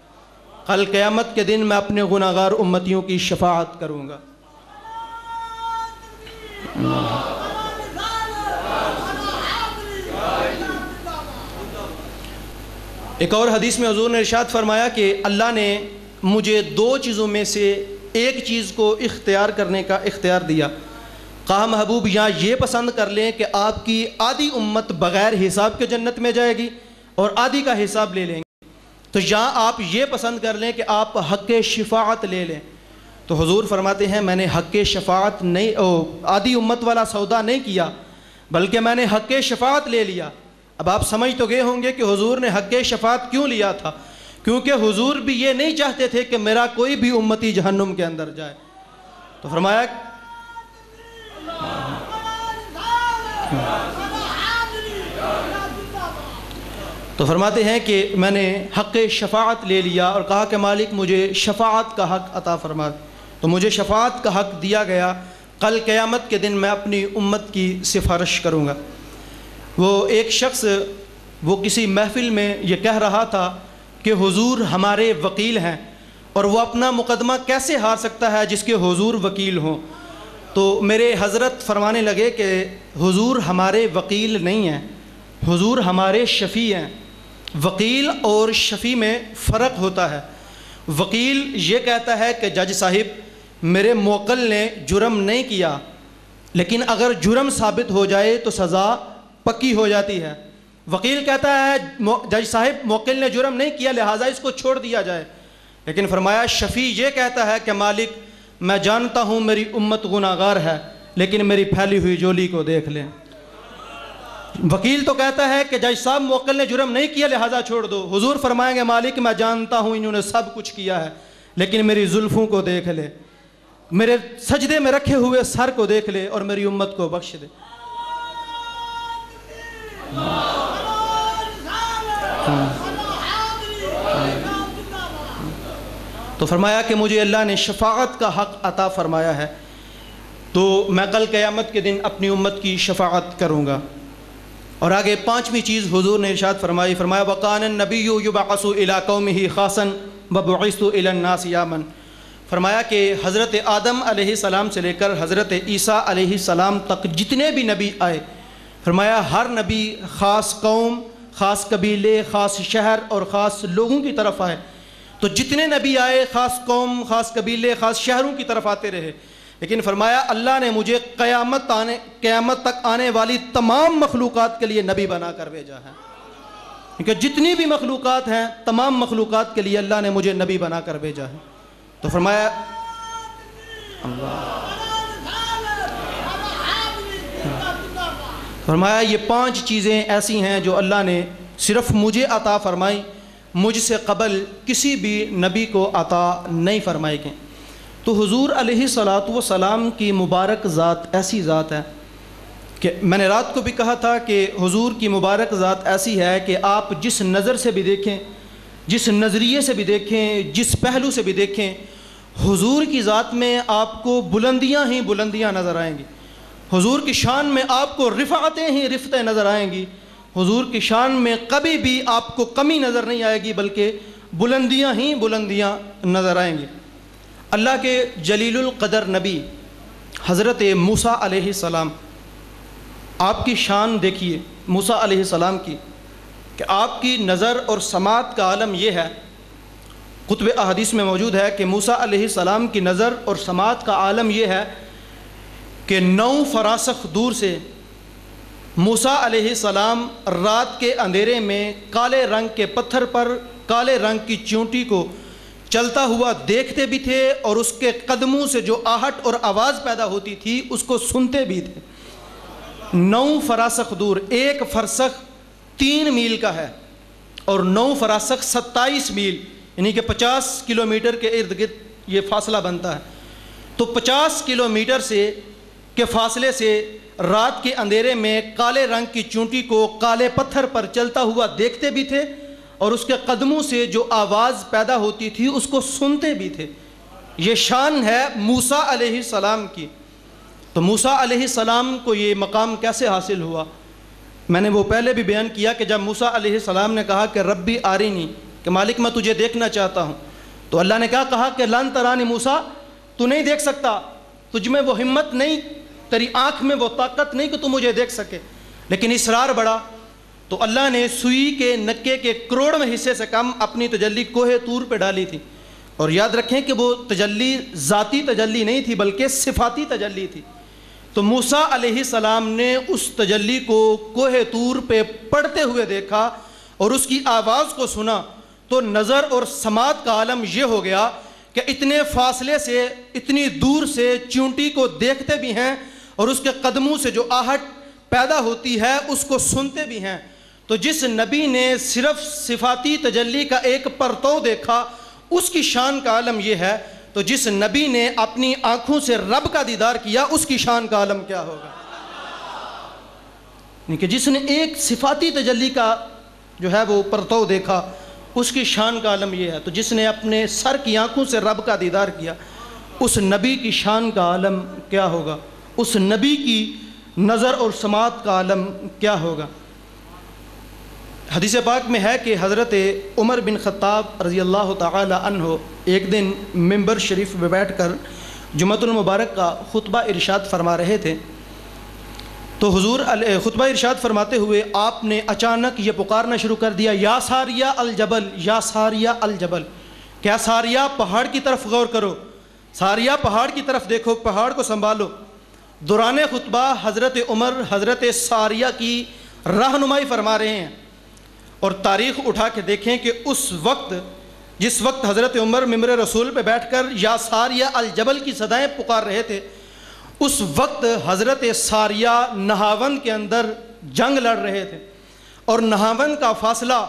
کل قیامت کے دن میں اپنے گناہگار امتیوں کی شفاعت کروں گا۔ ایک اور حدیث میں حضور نے ارشاد فرمایا کہ اللہ نے مجھے 2 چیزوں میں سے ایک چیز کو اختیار کرنے کا اختیار دیا۔ کہا محبوب یہاں یہ پسند کر لیں کہ آپ کی آدھی امت بغیر حساب کے جنت میں جائے گی اور آدھی کا حساب لے لیں گے، تو یہاں آپ یہ پسند کر لیں کہ آپ حق شفاعت لے لیں۔ تو حضور فرماتے ہیں میں نے حق شفاعت نہیں آدھی امت والا سودا نہیں کیا، بلکہ میں نے حق شفاعت لے لیا۔ اب آپ سمجھ تو گئے ہوں گے کہ حضور نے حق شفاعت کیوں لیا تھا، کیونکہ حضور بھی یہ نہیں چاہتے تھے کہ میرا کوئی بھی امتی جہنم کے اندر جائے. تو فرمایا فرماتے ہیں کہ میں نے حق شفاعت لے لیا اور کہا کہ مالک مجھے شفاعت کا حق عطا فرما. تو مجھے شفاعت کا حق دیا گیا. کل قیامت کے دن میں اپنی امت کی سفارش کروں گا. وہ ایک شخص وہ کسی محفل میں یہ کہہ رہا تھا کہ حضور ہمارے وکیل ہیں، اور وہ اپنا مقدمہ کیسے ہار سکتا ہے جس کے حضور وکیل ہوں. تو میرے حضرت فرمانے لگے کہ حضور ہمارے وکیل نہیں ہیں، حضور ہمارے شفیع ہیں. وکیل اور شفیع میں فرق ہوتا ہے. وکیل یہ کہتا ہے کہ جج صاحب میرے موکل نے جرم نہیں کیا، لیکن اگر جرم ثابت ہو جائے تو سزا پکی ہو جاتی ہے. وکیل کہتا ہے جج صاحب موکل نے جرم نہیں کیا لہٰذا اس کو چھوڑ دیا جائے. لیکن فرمایا شفیع یہ کہتا ہے کہ مالک میں جانتا ہوں میری امت گناہگار ہے، لیکن میری پھیلی ہوئی جولی کو دیکھ لیں. وکیل تو کہتا ہے کہ جج صاحب موکل نے جرم نہیں کیا لہٰذا چھوڑ دو. حضور فرمائیں گے مالک میں جانتا ہوں انہوں نے سب کچھ کیا ہے، لیکن میری زلفوں کو دیکھ لے، میرے سجدے میں رکھے ہوئے سر کو دیکھ لے اور میری امت کو بخش دے. تو فرمایا کہ مجھے اللہ نے شفاعت کا حق عطا فرمایا ہے، تو میں کل قیامت کے دن اپنی امت کی شفاعت کروں گا. اور آگے پانچویں چیز حضور نے ارشاد فرمائی. فرمایا وَقَانَ النَّبِيُّ يُبْعَثُ إِلَىٰ قَوْمِهِ خَاصًا وَبُعِثْتُ إِلَى النَّاسِ يَوْمًا. فرمایا کہ حضرت آدم علیہ السلام سے لے کر حضرت عیسیٰ علیہ السلام تک جتنے بھی نبی آئے، فرمایا ہر نبی خاص قوم، خاص قبیلے، خاص شہر اور خاص لوگوں کی طرف آئے. تو جتنے نبی آئے خاص قوم، خاص قبیلے، خاص شہروں کی طرف آتے رہے. لیکن فرمایا اللہ نے مجھے قیامت تک آنے والی تمام مخلوقات کے لیے نبی بنا کر بھیجا ہے. کیونکہ جتنی بھی مخلوقات ہیں تمام مخلوقات کے لیے اللہ نے مجھے نبی بنا کر بھیجا ہے. تو فرمایا یہ پانچ چیزیں ایسی ہیں جو اللہ نے صرف مجھے عطا فرمائی، مجھ سے قبل کسی بھی نبی کو عطا نہیں فرمائی گئیں. تو حضور علیہ الصلاۃ والسلام کی مبارک ذات ایسی ذات ہے کہ میں نے رات کو بھی کہا تھا کہ حضور کی مبارک ذات ایسی ہے کہ آپ جس نظر سے بھی دیکھیں، جس نظریے سے بھی دیکھیں، جس پہلو سے بھی دیکھیں، حضور کی ذات میں آپ کو بلندیاں ہی بلندیاں نظر آئیں گی. حضور کی شان میں آپ کو رفعتیں ہی رفعتیں نظر آئیں گی. حضور کی شان میں کبھی بھی آپ کو کمی نظر نہیں آئے گی، بلکہ بلندیاں ہی بلندیاں نظر آئیں گی. اللہ کے جلیل القدر نبی حضرت موسیٰ علیہ السلام، آپ کی شان دیکھیے موسیٰ علیہ السلام کی، کہ آپ کی نظر اور سماعت کا عالم یہ ہے. کتب احادیث میں موجود ہے کہ موسیٰ علیہ السلام کی نظر اور سماعت کا عالم یہ ہے کہ 9 فراسخ دور سے موسیٰ علیہ السلام رات کے اندھیرے میں کالے رنگ کے پتھر پر کالے رنگ کی چونٹی کو چلتا ہوا دیکھتے بھی تھے، اور اس کے قدموں سے جو آہٹ اور آواز پیدا ہوتی تھی اس کو سنتے بھی تھے. 9 فراسخ دور، 1 فرسخ 3 میل کا ہے اور 9 فراسخ 27 میل، یعنی کہ 50 کلومیٹر کے ارد گرد یہ فاصلہ بنتا ہے. تو 50 کلومیٹر کے فاصلے سے رات کے اندھیرے میں کالے رنگ کی چونٹی کو کالے پتھر پر چلتا ہوا دیکھتے بھی تھے، اور اس کے قدموں سے جو آواز پیدا ہوتی تھی اس کو سنتے بھی تھے. یہ شان ہے موسیٰ علیہ السلام کی. تو موسیٰ علیہ السلام کو یہ مقام کیسے حاصل ہوا؟ میں نے وہ پہلے بھی بیان کیا کہ جب موسیٰ علیہ السلام نے کہا کہ ربی آرینی، کہ مالک میں تجھے دیکھنا چاہتا ہوں، تو اللہ نے کہا کہ لن ترانی موسیٰ، تو نہیں دیکھ سکتا، تجھ میں وہ ہمت نہیں، تیری آنکھ میں وہ طاقت نہیں کہ تو مجھے دیکھ سکے. لیکن اصرار بڑا، تو اللہ نے سوئی کے نکے کے کروڑویں حصے سے کم اپنی تجلی کوہ طور پہ ڈالی تھی. اور یاد رکھیں کہ وہ تجلی ذاتی تجلی نہیں تھی بلکہ صفاتی تجلی تھی. تو موسیٰ علیہ السلام نے اس تجلی کو کوہ طور پہ پڑھتے ہوئے دیکھا اور اس کی آواز کو سنا. تو نظر اور سماعت کا عالم یہ ہو گیا کہ اتنے فاصلے سے، اتنی دور سے چونٹی کو دیکھتے بھی ہیں اور اس کے قدموں سے جو آہٹ پیدا ہوتی ہے اس کو سنتے بھی ہیں. تو جس نبی نے صرف صفاتی تجلی کا ایک پرتو دیکھا اس کی شان کا عالم یہ ہے، تو جس نبی نے اپنی آنکھوں سے رب کا دیدار کیا اس کی شان کا عالم کیا ہوگا؟ کہ جس نے ایک صفاتی تجلی کا جو ہے وہ پرتو دیکھا اس کی شان کا عالم یہ ہے، تو جس نے اپنے سر کی آنکھوں سے رب کا دیدار کیا اس نبی کی شان کا عالم کیا ہوگا؟ اس نبی کی نظر اور سماعت کا عالم کیا ہوگا؟ حدیث پاک میں ہے کہ حضرت عمر بن خطاب رضی اللہ تعالی عنہ ایک دن ممبر شریف میں بیٹھ کر جمعۃ المبارک کا خطبہ ارشاد فرما رہے تھے، تو حضور خطبہ ارشاد فرماتے ہوئے آپ نے اچانک یہ پکارنا شروع کر دیا، یا ساریہ الجبل، یا ساریہ الجبل، کیا ساریہ پہاڑ کی طرف غور کرو، ساریہ پہاڑ کی طرف دیکھو، پہاڑ کو سنبھالو۔ دوران خطبہ حضرت عمر حضرت ساریہ کی رہنمائی فرما رہے ہیں، اور تاریخ اٹھا کے دیکھیں کہ اس وقت جس وقت حضرت عمر ممبر رسول پہ بیٹھ کر یا ساریہ الجبل کی صدائیں پکار رہے تھے، اس وقت حضرت ساریہ نہاون کے اندر جنگ لڑ رہے تھے، اور نہاون کا فاصلہ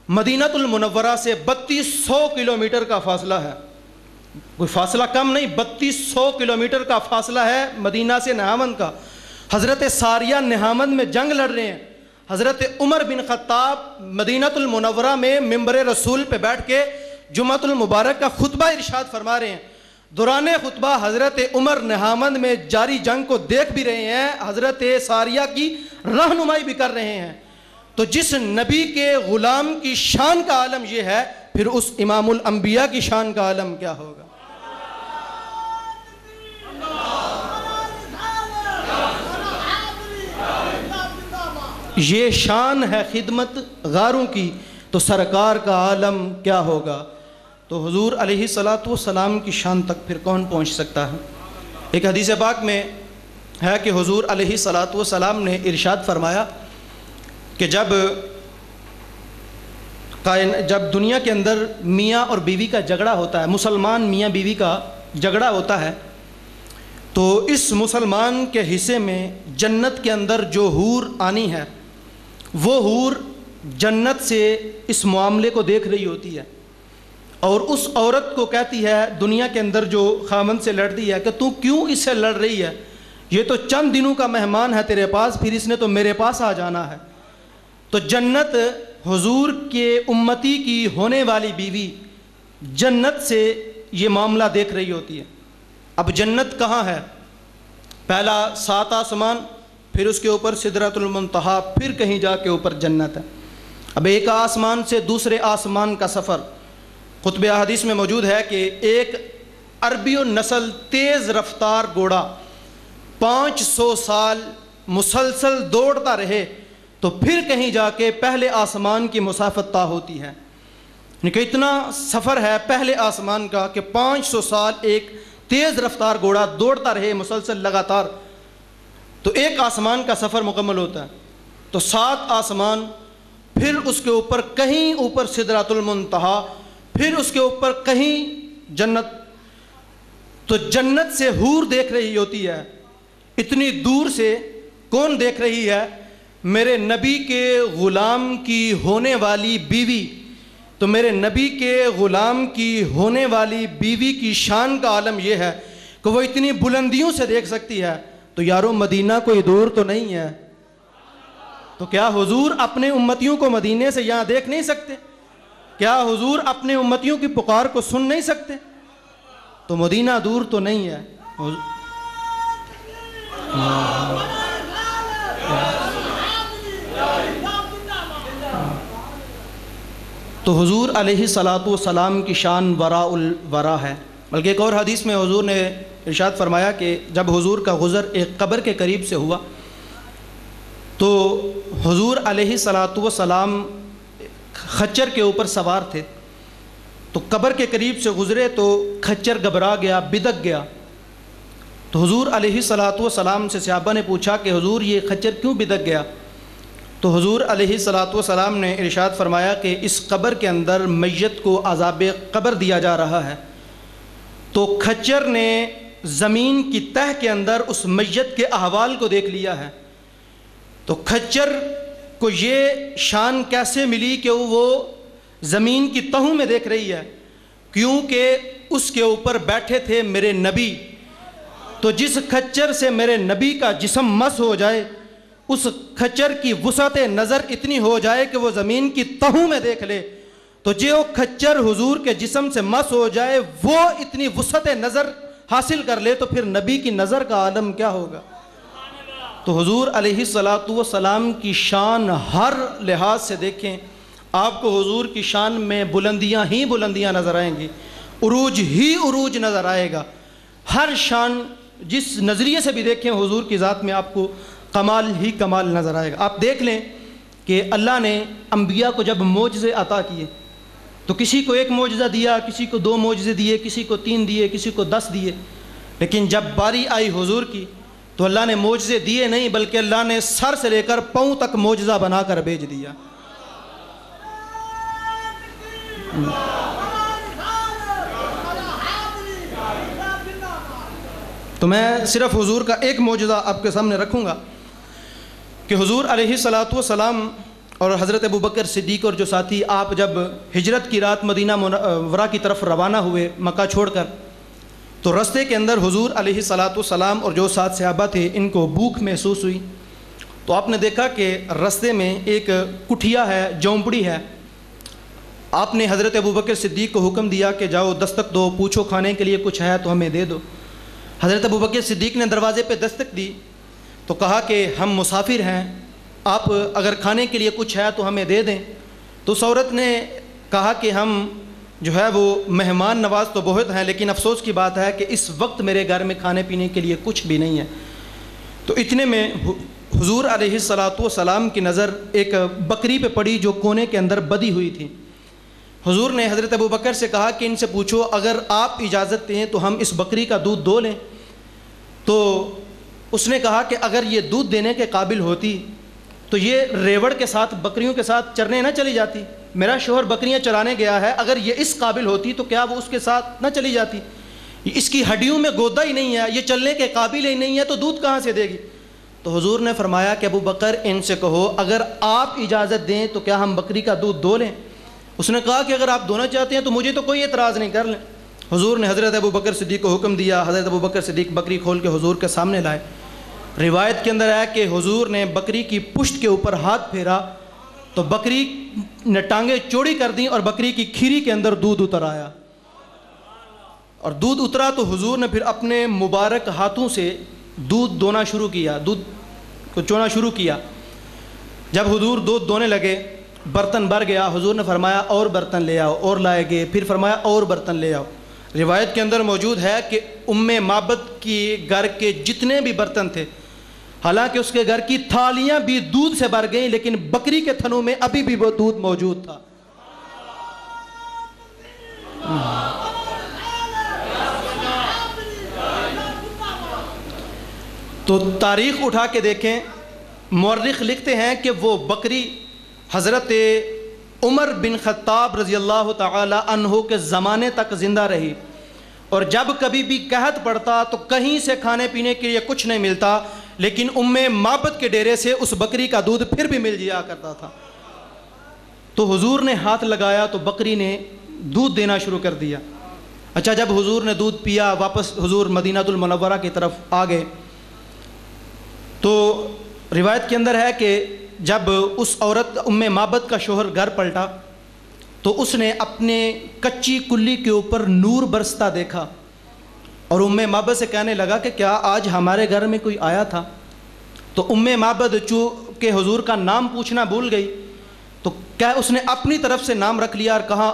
مدینہ المنورہ سے 3200 کلومیٹر کا فاصلہ ہے، کوئی فاصلہ کم نہیں، 3200 کلومیٹر کا فاصلہ ہے مدینہ سے نہاون کا۔ حضرت ساریہ نہاون میں جنگ لڑ رہے ہیں، حضرت عمر بن خطاب مدینہ المنورہ میں ممبر رسول پہ بیٹھ کے جمعۃ المبارک کا خطبہ ارشاد فرما رہے ہیں۔ دوران خطبہ حضرت عمر نہاون میں جاری جنگ کو دیکھ بھی رہے ہیں، حضرت ساریہ کی رہنمائی بھی کر رہے ہیں، تو جس نبی کے غلام کی شان کا عالم یہ ہے، پھر اس امام الانبیاء کی شان کا عالم کیا ہوگا؟ یہ شان ہے خدمت غاروں کی، تو سرکار کا عالم کیا ہوگا؟ تو حضور علیہ الصلاۃ والسلام کی شان تک پھر کون پہنچ سکتا ہے؟ ایک حدیث پاک میں ہے کہ حضور علیہ الصلاۃ والسلام نے ارشاد فرمایا کہ جب دنیا کے اندر میاں اور بیوی کا جھگڑا ہوتا ہے، مسلمان میاں بیوی کا جھگڑا ہوتا ہے، تو اس مسلمان کے حصے میں جنت کے اندر جو حور آنی ہے، وہ حور جنت سے اس معاملے کو دیکھ رہی ہوتی ہے، اور اس عورت کو کہتی ہے دنیا کے اندر جو خامن سے لڑتی ہے کہ تو کیوں اس سے لڑ رہی ہے، یہ تو چند دنوں کا مہمان ہے تیرے پاس، پھر اس نے تو میرے پاس آ جانا ہے۔ تو جنت حضور کے امتی کی ہونے والی بیوی جنت سے یہ معاملہ دیکھ رہی ہوتی ہے۔ اب جنت کہاں ہے؟ پہلا 7 آسمان، پھر اس کے اوپر سدرۃ المنتہا، پھر کہیں جا کے اوپر جنت ہے۔ اب ایک آسمان سے دوسرے آسمان کا سفر خطبہ حدیث میں موجود ہے کہ ایک عربی نسل تیز رفتار گھوڑا 500 سال مسلسل دوڑتا رہے تو پھر کہیں جا کے پہلے آسمان کی مسافت طے ہوتی ہے، یعنی کہ اتنا سفر ہے پہلے آسمان کا کہ 500 سال ایک تیز رفتار گھوڑا دوڑتا رہے مسلسل لگاتار، تو ایک آسمان کا سفر مکمل ہوتا ہے۔ تو 7 آسمان، پھر اس کے اوپر کہیں اوپر سدرۃ المنتہا، پھر اس کے اوپر کہیں جنت۔ تو جنت سے حور دیکھ رہی ہوتی ہے، اتنی دور سے کون دیکھ رہی ہے؟ میرے نبی کے غلام کی ہونے والی بیوی۔ تو میرے نبی کے غلام کی ہونے والی بیوی کی شان کا عالم یہ ہے کہ وہ اتنی بلندیوں سے دیکھ سکتی ہے، تو یارو مدینہ کوئی دور تو نہیں ہے، تو کیا حضور اپنے امتیوں کو مدینے سے یہاں دیکھ نہیں سکتے؟ کیا حضور اپنے امتیوں کی پکار کو سن نہیں سکتے؟ تو مدینہ دور تو نہیں ہے۔ تو حضور علیہ الصلاۃ والسلام کی شان وراء الورا ہے۔ بلکہ ایک اور حدیث میں حضور نے ارشاد فرمایا کہ جب حضور کا گزر ایک قبر کے قریب سے ہوا تو حضور علیہ الصلاۃ والسلام خچر کے اوپر سوار تھے، تو قبر کے قریب سے گزرے تو خچر گھبرا گیا، بدک گیا۔ تو حضور علیہ الصلاۃ والسلام سے صحابہ نے پوچھا کہ حضور یہ خچر کیوں بدک گیا؟ تو حضور علیہ الصلاۃ والسلام نے ارشاد فرمایا کہ اس قبر کے اندر میت کو عذاب قبر دیا جا رہا ہے، تو خچر نے زمین کی تہہ کے اندر اس میت کے احوال کو دیکھ لیا ہے، تو خچر کو یہ شان کیسے ملی کہ وہ زمین کی تہوں میں دیکھ رہی ہے؟ کیونکہ اس کے اوپر بیٹھے تھے میرے نبی. تو جس کھچر سے میرے نبی کا جسم مس ہو جائے، اس کھچر کی وسعت نظر اتنی ہو جائے کہ وہ زمین کی تہوں میں دیکھ لے، تو جو کھچر حضور کے جسم سے مس ہو جائے وہ اتنی وسعت نظر حاصل کر لے، تو پھر نبی کی نظر کا عالم کیا ہوگا؟ تو حضور علیہ الصلاۃ والسلام کی شان ہر لحاظ سے دیکھیں، آپ کو حضور کی شان میں بلندیاں ہی بلندیاں نظر آئیں گی، عروج ہی عروج نظر آئے گا. ہر شان جس نظریے سے بھی دیکھیں حضور کی ذات میں آپ کو کمال ہی کمال نظر آئے گا. آپ دیکھ لیں کہ اللہ نے انبیاء کو جب معجزے عطا کیے تو کسی کو ایک معجزہ دیا، کسی کو 2 معجزے دیے، کسی کو 3 دیے، کسی کو 10 دیے. لیکن جب باری آئی حضور کی تو اللہ نے معجزے دیے نہیں، بلکہ اللہ نے سر سے لے کر پاؤں تک معجزہ بنا کر بھیج دیا. تو میں صرف حضور کا ایک معجزہ آپ کے سامنے رکھوں گا کہ حضور علیہ الصلاۃ والسلام اور حضرت ابوبکر صدیق اور جو ساتھی، آپ جب ہجرت کی رات مدینہ منورہ کی طرف روانہ ہوئے مکہ چھوڑ کر، تو رستے کے اندر حضور علیہ الصلاۃ والسلام اور جو ساتھ صحابہ تھے ان کو بھوک محسوس ہوئی. تو آپ نے دیکھا کہ رستے میں ایک کٹھیا ہے، جھونپڑی ہے. آپ نے حضرت ابوبکر صدیق کو حکم دیا کہ جاؤ دستک دو، پوچھو کھانے کے لیے کچھ ہے تو ہمیں دے دو. حضرت ابوبکر صدیق نے دروازے پہ دستک دی تو کہا کہ ہم مسافر ہیں، آپ اگر کھانے کے لیے کچھ ہے تو ہمیں دے دیں. تو اس عورت نے کہا کہ ہم جو ہے وہ مہمان نواز تو بہت ہیں، لیکن افسوس کی بات ہے کہ اس وقت میرے گھر میں کھانے پینے کے لیے کچھ بھی نہیں ہے. تو اتنے میں حضور علیہ الصلاۃ والسلام کی نظر ایک بکری پہ پڑی جو کونے کے اندر بدی ہوئی تھی. حضور نے حضرت ابوبکر سے کہا کہ ان سے پوچھو اگر آپ اجازت دیں تو ہم اس بکری کا دودھ دو لیں. تو اس نے کہا کہ اگر یہ دودھ دینے کے قابل ہوتی تو یہ ریوڑ کے ساتھ بکریوں کے ساتھ چرنے نہ چلی جاتی. میرا شوہر بکریاں چرانے گیا ہے، اگر یہ اس قابل ہوتی تو کیا وہ اس کے ساتھ نہ چلی جاتی؟ اس کی ہڈیوں میں گودا ہی نہیں ہے، یہ چلنے کے قابل ہی نہیں ہے، تو دودھ کہاں سے دے گی؟ تو حضور نے فرمایا کہ ابوبکر ان سے کہو اگر آپ اجازت دیں تو کیا ہم بکری کا دودھ دو لیں؟ اس نے کہا کہ اگر آپ دونا چاہتے ہیں تو مجھے تو کوئی اعتراض نہیں، کر لیں. حضور نے حضرت ابوبکر صدیق کو حکم دیا. حضرت ابوبکر صدیق بکری کھول کے حضور کے سامنے لائے. روایت کے اندر ہے کہ حضور نے بکری کی پشت کے اوپر ہاتھ پھیرا تو بکری نے ٹانگیں چوڑی کر دیں اور بکری کی کھیری کے اندر دودھ اتر آیا. اور دودھ اترا تو حضور نے پھر اپنے مبارک ہاتھوں سے دودھ دونا شروع کیا، دودھ کو چونا شروع کیا. جب حضور دودھ دونے لگے برتن بھر گیا. حضور نے فرمایا اور برتن لے آؤ، اور لائے گئے. پھر فرمایا اور برتن لے آؤ. روایت کے اندر موجود ہے کہ ام معبد کی گھر کے جتنے بھی برتن تھے، حالانکہ اس کے گھر کی تھالیاں بھی دودھ سے بھر گئیں، لیکن بکری کے تھنوں میں ابھی بھی وہ دودھ موجود تھا. تو تاریخ اٹھا کے دیکھیں، مورخ لکھتے ہیں کہ وہ بکری حضرت عمر بن خطاب رضی اللہ تعالی عنہ کے زمانے تک زندہ رہی، اور جب کبھی بھی قحط پڑتا تو کہیں سے کھانے پینے کے لیے کچھ نہیں ملتا، لیکن ام معبد کے ڈیرے سے اس بکری کا دودھ پھر بھی مل جایا کرتا تھا. تو حضور نے ہاتھ لگایا تو بکری نے دودھ دینا شروع کر دیا. اچھا، جب حضور نے دودھ پیا واپس حضور مدینہ المنورہ کی طرف آ گئے تو روایت کے اندر ہے کہ جب اس عورت ام معبد کا شوہر گھر پلٹا تو اس نے اپنے کچی کلی کے اوپر نور برستا دیکھا اور ام معبد سے کہنے لگا کہ کیا آج ہمارے گھر میں کوئی آیا تھا؟ تو ام معبد چونکہ حضور کا نام پوچھنا بھول گئی تو کیا اس نے اپنی طرف سے نام رکھ لیا اور کہا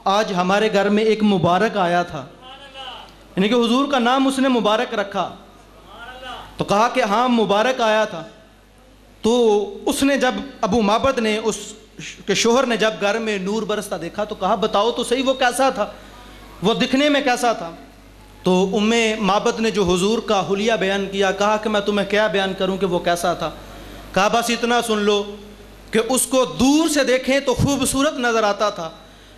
آج ہمارے گھر میں ایک مبارک آیا تھا، یعنی کہ حضور کا نام اس نے مبارک رکھا. تو کہا کہ ہاں مبارک آیا تھا. تو اس نے جب ابو معبد نے اس کے شوہر نے جب گھر میں نور برستا دیکھا تو کہا بتاؤ تو صحیح وہ کیسا تھا، وہ دکھنے میں کیسا تھا؟ تو ام معبد نے جو حضور کا حلیہ بیان کیا، کہا کہ میں تمہیں کیا بیان کروں کہ وہ کیسا تھا؟ کہا بس اتنا سن لو کہ اس کو دور سے دیکھیں تو خوبصورت نظر آتا تھا،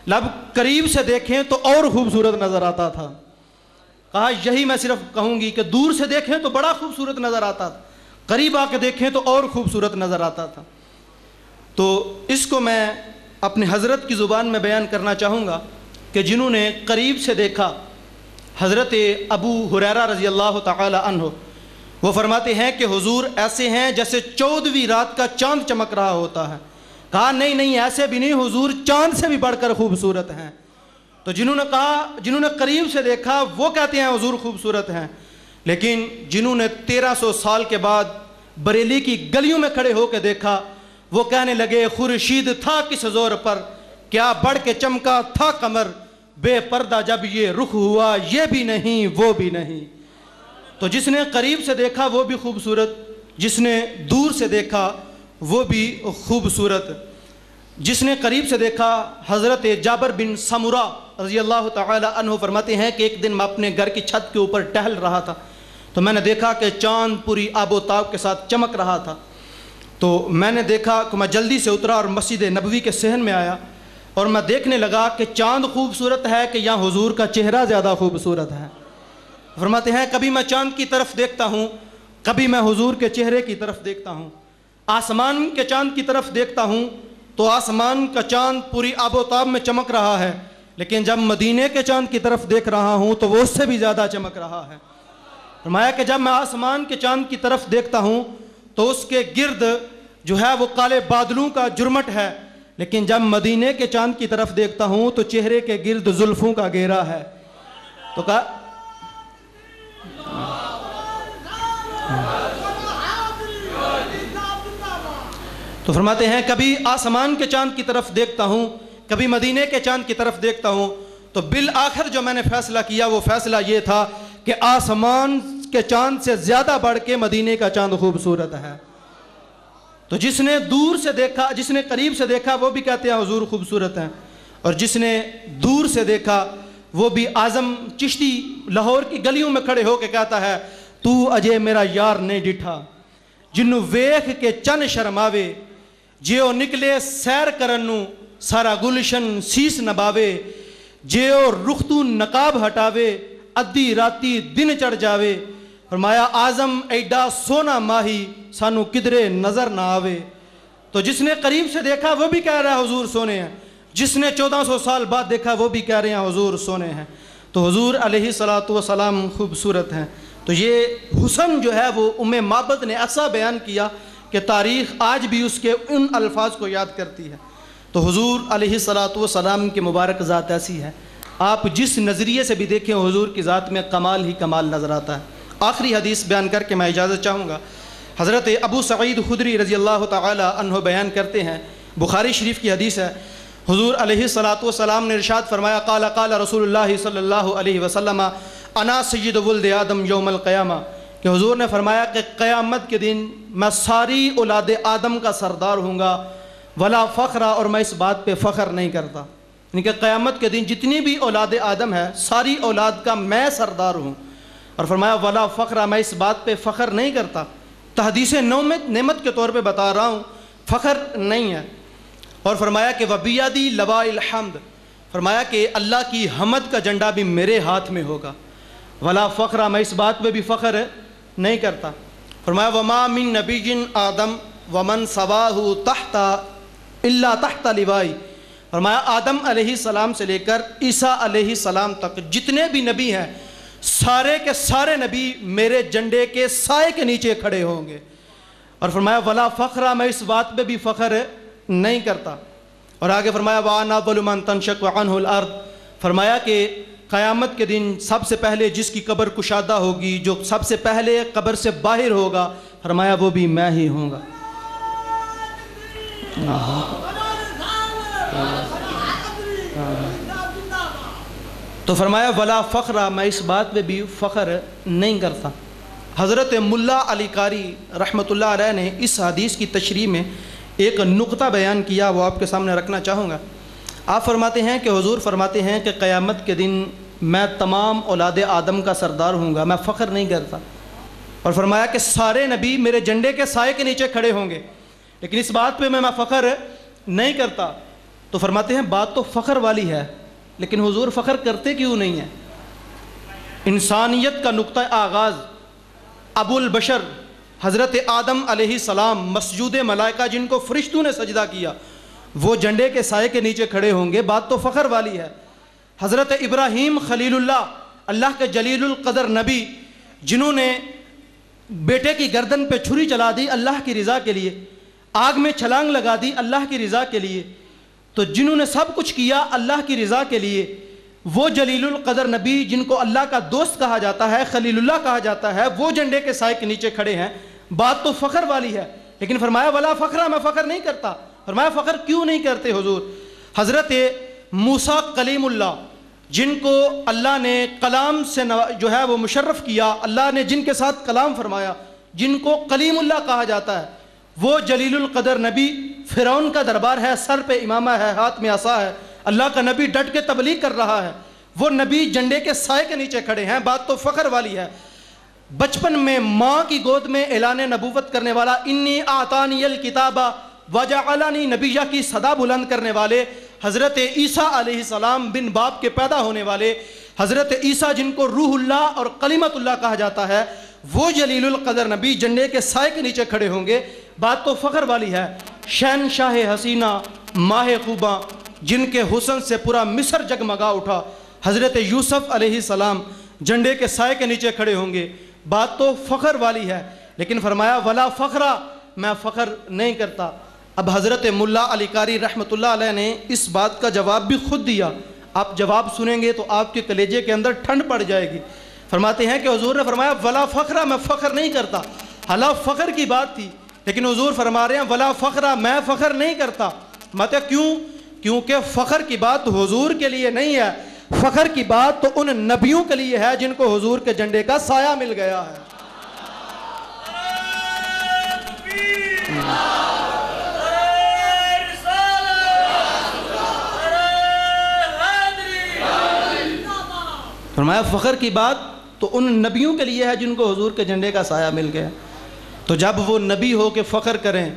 لب قریب سے دیکھیں تو اور خوبصورت نظر آتا تھا. کہا یہی میں صرف کہوں گی کہ دور سے دیکھیں تو بڑا خوبصورت نظر آتا تھا، قریب آ کے دیکھیں تو اور خوبصورت نظر آتا تھا. تو اس کو میں اپنے حضرت کی زبان میں بیان کرنا چاہوں گا کہ جنہوں نے قریب سے دیکھا حضرت ابو ہریرہ رضی اللہ تعالی عنہ، وہ فرماتے ہیں کہ حضور ایسے ہیں جیسے 14ویں رات کا چاند چمک رہا ہوتا ہے۔ کہا نہیں ایسے بھی نہیں، حضور چاند سے بھی بڑھ کر خوبصورت ہیں۔ تو جنہوں نے قریب سے دیکھا وہ کہتے ہیں حضور خوبصورت ہیں، لیکن جنہوں نے 1300 سال کے بعد بریلی کی گلیوں میں کھڑے ہو کے دیکھا وہ کہنے لگے خورشید تھا کس زور پر، کیا بڑھ کے چمکا تھا قمر، بے پردہ جب یہ رخ ہوا یہ بھی نہیں وہ بھی نہیں۔ تو جس نے قریب سے دیکھا وہ بھی خوبصورت، جس نے دور سے دیکھا وہ بھی خوبصورت۔ جس نے قریب سے دیکھا، حضرت جابر بن سمرہ رضی اللہ تعالی عنہ فرماتے ہیں کہ ایک دن میں اپنے گھر کی چھت کے اوپر ٹہل رہا تھا تو میں نے دیکھا کہ چاند پوری آب و تاب کے ساتھ چمک رہا تھا۔ تو میں نے دیکھا کہ میں جلدی سے اترا اور مسجد نبوی کے صحن میں آیا اور میں دیکھنے لگا کہ چاند خوبصورت ہے کہ یہاں حضور کا چہرہ زیادہ خوبصورت ہے۔ فرماتے ہیں کبھی میں چاند کی طرف دیکھتا ہوں، کبھی میں حضور کے چہرے کی طرف دیکھتا ہوں۔ آسمان کے چاند کی طرف دیکھتا ہوں تو آسمان کا چاند پوری آب و تاب میں چمک رہا ہے، لیکن جب مدینے کے چاند کی طرف دیکھ رہا ہوں تو وہ اس سے بھی زیادہ چمک رہا ہے۔ فرمایا کہ جب میں آسمان کے چاند کی طرف دیکھتا ہوں تو اس کے گرد جو ہے وہ کالے بادلوں کا جرمٹ ہے، لیکن جب مدینے کے چاند کی طرف دیکھتا ہوں تو چہرے کے گرد زلفوں کا گھیرا ہے۔ تو کہا تو فرماتے ہیں کبھی آسمان کے چاند کی طرف دیکھتا ہوں، کبھی مدینے کے چاند کی طرف دیکھتا ہوں، تو بالآخر جو میں نے فیصلہ کیا وہ فیصلہ یہ تھا کہ آسمان کے چاند سے زیادہ بڑھ کے مدینے کا چاند خوبصورت ہے۔ تو جس نے دور سے دیکھا، جس نے قریب سے دیکھا وہ بھی کہتے ہیں حضور خوبصورت ہیں، اور جس نے دور سے دیکھا وہ بھی اعظم چشتی لاہور کی گلیوں میں کھڑے ہو کے کہتا ہے تو اجے میرا یار نہیں ڈٹھا، جنوں ویکھ کے چن شرماوے، جیو نکلے سیر کرنوں سارا گلشن سیس نباوے، جیو رختو نقاب ہٹاوے ادھی راتی دن چڑھ جاوے۔ فرمایا اعظم ایڈا سونا ماہی سانو کدرے نظر نہ آوے۔ تو جس نے قریب سے دیکھا وہ بھی کہہ رہا ہے حضور سونے ہیں، جس نے 1400 سال بعد دیکھا وہ بھی کہہ رہے ہیں حضور سونے ہیں۔ تو حضور علیہ الصلوۃ والسلام خوبصورت ہیں۔ تو یہ حسن جو ہے وہ معبد نے ایسا بیان کیا کہ تاریخ آج بھی اس کے ان الفاظ کو یاد کرتی ہے۔ تو حضور علیہ الصلوۃ والسلام کی مبارک ذات ایسی ہے، آپ جس نظریے سے بھی دیکھیں حضور کی ذات میں کمال ہی کمال نظر آتا ہے۔ آخری حدیث بیان کر کے میں اجازت چاہوں گا۔ حضرت ابو سعید خدری رضی اللہ تعالی عنہ بیان کرتے ہیں، بخاری شریف کی حدیث ہے، حضور علیہ الصلوۃ والسلام نے ارشاد فرمایا قال رسول اللہ صلی اللہ علیہ وسلم انا سید ولد آدم یوم القیامہ، کہ حضور نے فرمایا کہ قیامت کے دن میں ساری اولاد آدم کا سردار ہوں گا، ولا فخر، اور میں اس بات پہ فخر نہیں کرتا، یعنی کہ قیامت کے دن جتنی بھی اولاد آدم ہے ساری اولاد کا میں سردار ہوں، اور فرمایا ولا فخر، میں اس بات پہ فخر نہیں کرتا، تحدیث نعمت کے طور پہ بتا رہا ہوں، فخر نہیں ہے۔ اور فرمایا کہ وبیدی لواء الحمد، فرمایا کہ اللہ کی حمد کا جھنڈا بھی میرے ہاتھ میں ہوگا، ولا فخر، میں اس بات پہ بھی فخر نہیں کرتا۔ فرمایا وما من نبی آدم ومن سواہ تحت الا تحت لوائی، فرمایا آدم علیہ السلام سے لے کر عیسیٰ علیہ السلام تک جتنے بھی نبی ہیں سارے کے سارے نبی میرے جھنڈے کے سائے کے نیچے کھڑے ہوں گے، اور فرمایا ولا فخر، میں اس بات پہ بھی فخر نہیں کرتا۔ اور آگے فرمایا وَأَنَا أَوَّلُ مَن تَنشَقُّ عَنْهُ الْأَرْضُ، فرمایا کہ قیامت کے دن سب سے پہلے جس کی قبر کشادہ ہوگی، جو سب سے پہلے قبر سے باہر ہوگا، فرمایا وہ بھی میں ہی ہوں گا۔ تو فرمایا ولا فخر، میں اس بات پہ بھی فخر نہیں کرتا۔ حضرت ملا علی قاری رحمۃ اللہ علیہ نے اس حدیث کی تشریح میں ایک نقطہ بیان کیا، وہ آپ کے سامنے رکھنا چاہوں گا۔ آپ فرماتے ہیں کہ حضور فرماتے ہیں کہ قیامت کے دن میں تمام اولاد آدم کا سردار ہوں گا، میں فخر نہیں کرتا، اور فرمایا کہ سارے نبی میرے جھنڈے کے سائے کے نیچے کھڑے ہوں گے، لیکن اس بات پہ میں فخر نہیں کرتا۔ تو فرماتے ہیں بات تو فخر والی ہے، لیکن حضور فخر کرتے کیوں نہیں ہیں؟ انسانیت کا نقطہ آغاز ابو البشر حضرت آدم علیہ السلام مسجود ملائکہ جن کو فرشتوں نے سجدہ کیا وہ جھنڈے کے سائے کے نیچے کھڑے ہوں گے، بات تو فخر والی ہے۔ حضرت ابراہیم خلیل اللہ کے جلیل القدر نبی جنہوں نے بیٹے کی گردن پہ چھری چلا دی اللہ کی رضا کے لیے، آگ میں چھلانگ لگا دی اللہ کی رضا کے لیے، تو جنہوں نے سب کچھ کیا اللہ کی رضا کے لیے، وہ جلیل القدر نبی جن کو اللہ کا دوست کہا جاتا ہے، خلیل اللہ کہا جاتا ہے، وہ جھنڈے کے سائے کے نیچے کھڑے ہیں، بات تو فخر والی ہے۔ لیکن فرمایا ولا فخرہ، میں فخر نہیں کرتا۔ فرمایا فخر کیوں نہیں کرتے حضور؟ حضرت موسیٰ کلیم اللہ جن کو اللہ نے کلام سے جو ہے وہ مشرف کیا، اللہ نے جن کے ساتھ کلام فرمایا، جن کو کلیم اللہ کہا جاتا ہے، وہ جلیل القدر نبی فرعون کا دربار ہے، سر پہ امامہ ہے، ہاتھ میں عصا ہے، اللہ کا نبی ڈٹ کے تبلیغ کر رہا ہے، وہ نبی جھنڈے کے سائے کے نیچے کھڑے ہیں، بات تو فخر والی ہے۔ بچپن میں ماں کی گود میں اعلان نبوت کرنے والا، انی اعطانی الکتاب وجعلنی نبیہ کی صدا بلند کرنے والے حضرت عیسیٰ علیہ السلام بن باپ کے پیدا ہونے والے حضرت عیسیٰ جن کو روح اللہ اور کلمت اللہ کہا جاتا ہے، وہ جلیل القدر نبی جھنڈے کے سائے کے نیچے کھڑے ہوں گے، بات تو فخر والی ہے۔ شہنشاہ حسینہ ماہ خوباں جن کے حسن سے پورا مصر جگمگا اٹھا، حضرت یوسف علیہ السلام جھنڈے کے سائے کے نیچے کھڑے ہوں گے، بات تو فخر والی ہے۔ لیکن فرمایا ولا فخرہ، میں فخر نہیں کرتا۔ اب حضرت ملا علی قاری رحمۃ اللہ علیہ نے اس بات کا جواب بھی خود دیا، آپ جواب سنیں گے تو آپ کے کلیجے کے اندر ٹھنڈ پڑ جائے گی۔ فرماتے ہیں کہ حضور نے فرمایا ولا فخرہ، میں فخر نہیں کرتا۔ حالانکہ فخر کی بات تھی لیکن حضور فرما رہے ہیں ولا فخرہ، میں فخر نہیں کرتا۔ مطلب کیوں؟ کیونکہ فخر کی بات حضور کے لیے نہیں ہے، فخر کی بات تو ان نبیوں کے لیے ہے جن کو حضور کے جھنڈے کا سایہ مل گیا ہے۔ فرمایا فخر کی بات تو ان نبیوں کے لیے ہے جن کو حضور کے جھنڈے کا سایہ مل گیا۔ تو جب وہ نبی ہو کے فخر کریں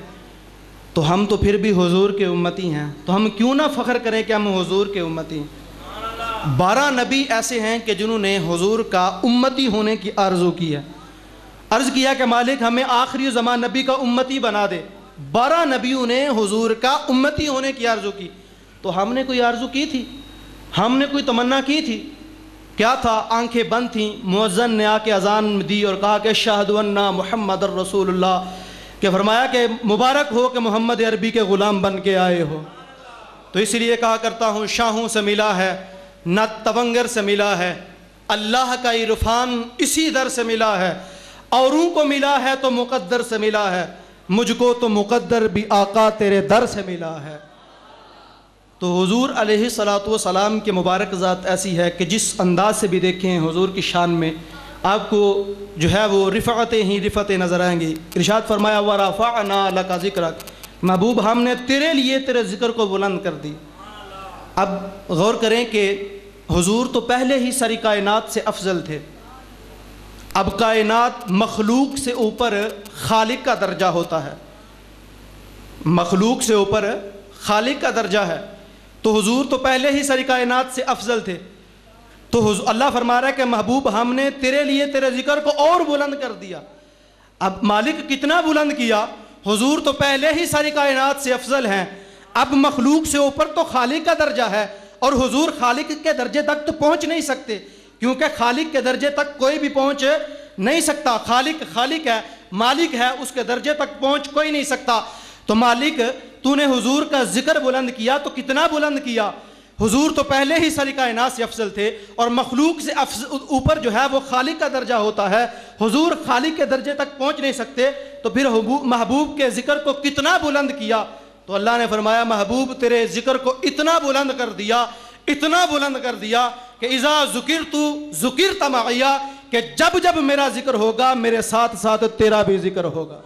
تو ہم تو پھر بھی حضور کے امتی ہیں، تو ہم کیوں نہ فخر کریں کہ ہم حضور کے امتی ہیں۔ 12 نبی ایسے ہیں کہ جنہوں نے حضور کا امتی ہونے کی آرزو کی ہے، عرض کیا کہ مالک ہمیں آخری زمان نبی کا امتی بنا دے۔ 12 نبیوں نے حضور کا امتی ہونے کی آرزو کی، تو ہم نے کوئی آرزو کی تھی؟ ہم نے کوئی تمنا کی تھی؟ کیا تھا؟ آنکھیں بند تھیں، مؤذن نے آ کے اذان دی اور کہا کہ اشہد ان محمد الرسول اللہ، کہ فرمایا کہ مبارک ہو کہ محمد عربی کے غلام بن کے آئے ہو۔ تو اس لیے کہا کرتا ہوں شاہوں سے ملا ہے نہ تونگر سے ملا ہے، اللہ کا عرفان اسی در سے ملا ہے، اوروں کو ملا ہے تو مقدر سے ملا ہے، مجھ کو تو مقدر بھی آقا تیرے در سے ملا ہے۔ تو حضور علیہ السلام کے مبارک ذات ایسی ہے کہ جس انداز سے بھی دیکھیں حضور کی شان میں آپ کو جو ہے وہ رفعتیں ہی رفعتیں نظر آئیں گی۔ ارشاد فرمایا وَرَفَعْنَا لَكَ ذِكْرَكَ، محبوب ہم نے تیرے لیے تیرے ذکر کو بلند کر دی۔ اب غور کریں کہ حضور تو پہلے ہی ساری کائنات سے افضل تھے، اب کائنات مخلوق سے اوپر خالق کا درجہ ہوتا ہے، مخلوق سے اوپر خالق کا درجہ ہے، تو حضور تو پہلے ہی ساری کائنات سے افضل تھے۔ تو اللہ فرما رہا ہے کہ محبوب ہم نے تیرے لیے تیرے ذکر کو اور بلند کر دیا۔ اب مالک کتنا بلند کیا؟ حضور تو پہلے ہی ساری کائنات سے افضل ہیں، اب مخلوق سے اوپر تو خالق کا درجہ ہے، اور حضور خالق کے درجے تک تو پہنچ نہیں سکتے، کیونکہ خالق کے درجے تک کوئی بھی پہنچ نہیں سکتا۔ خالق ہے، مالک ہے، اس کے درجے تک پہنچ کوئی نہیں سکتا۔ تو مالک تو نے حضور کا ذکر بلند کیا تو کتنا بلند کیا؟ حضور تو پہلے ہی ساری کائنات سے افضل تھے، اور مخلوق سے اوپر جو ہے وہ خالق کا درجہ ہوتا ہے، حضور خالق کے درجے تک پہنچ نہیں سکتے، تو پھر محبوب کے ذکر کو کتنا بلند کیا؟ تو اللہ نے فرمایا محبوب تیرے ذکر کو اتنا بلند کر دیا، اتنا بلند کر دیا کہ اذا ذکرت ذکرت معی، کہ جب جب میرا ذکر ہوگا میرے ساتھ ساتھ تیرا بھی ذکر ہوگا۔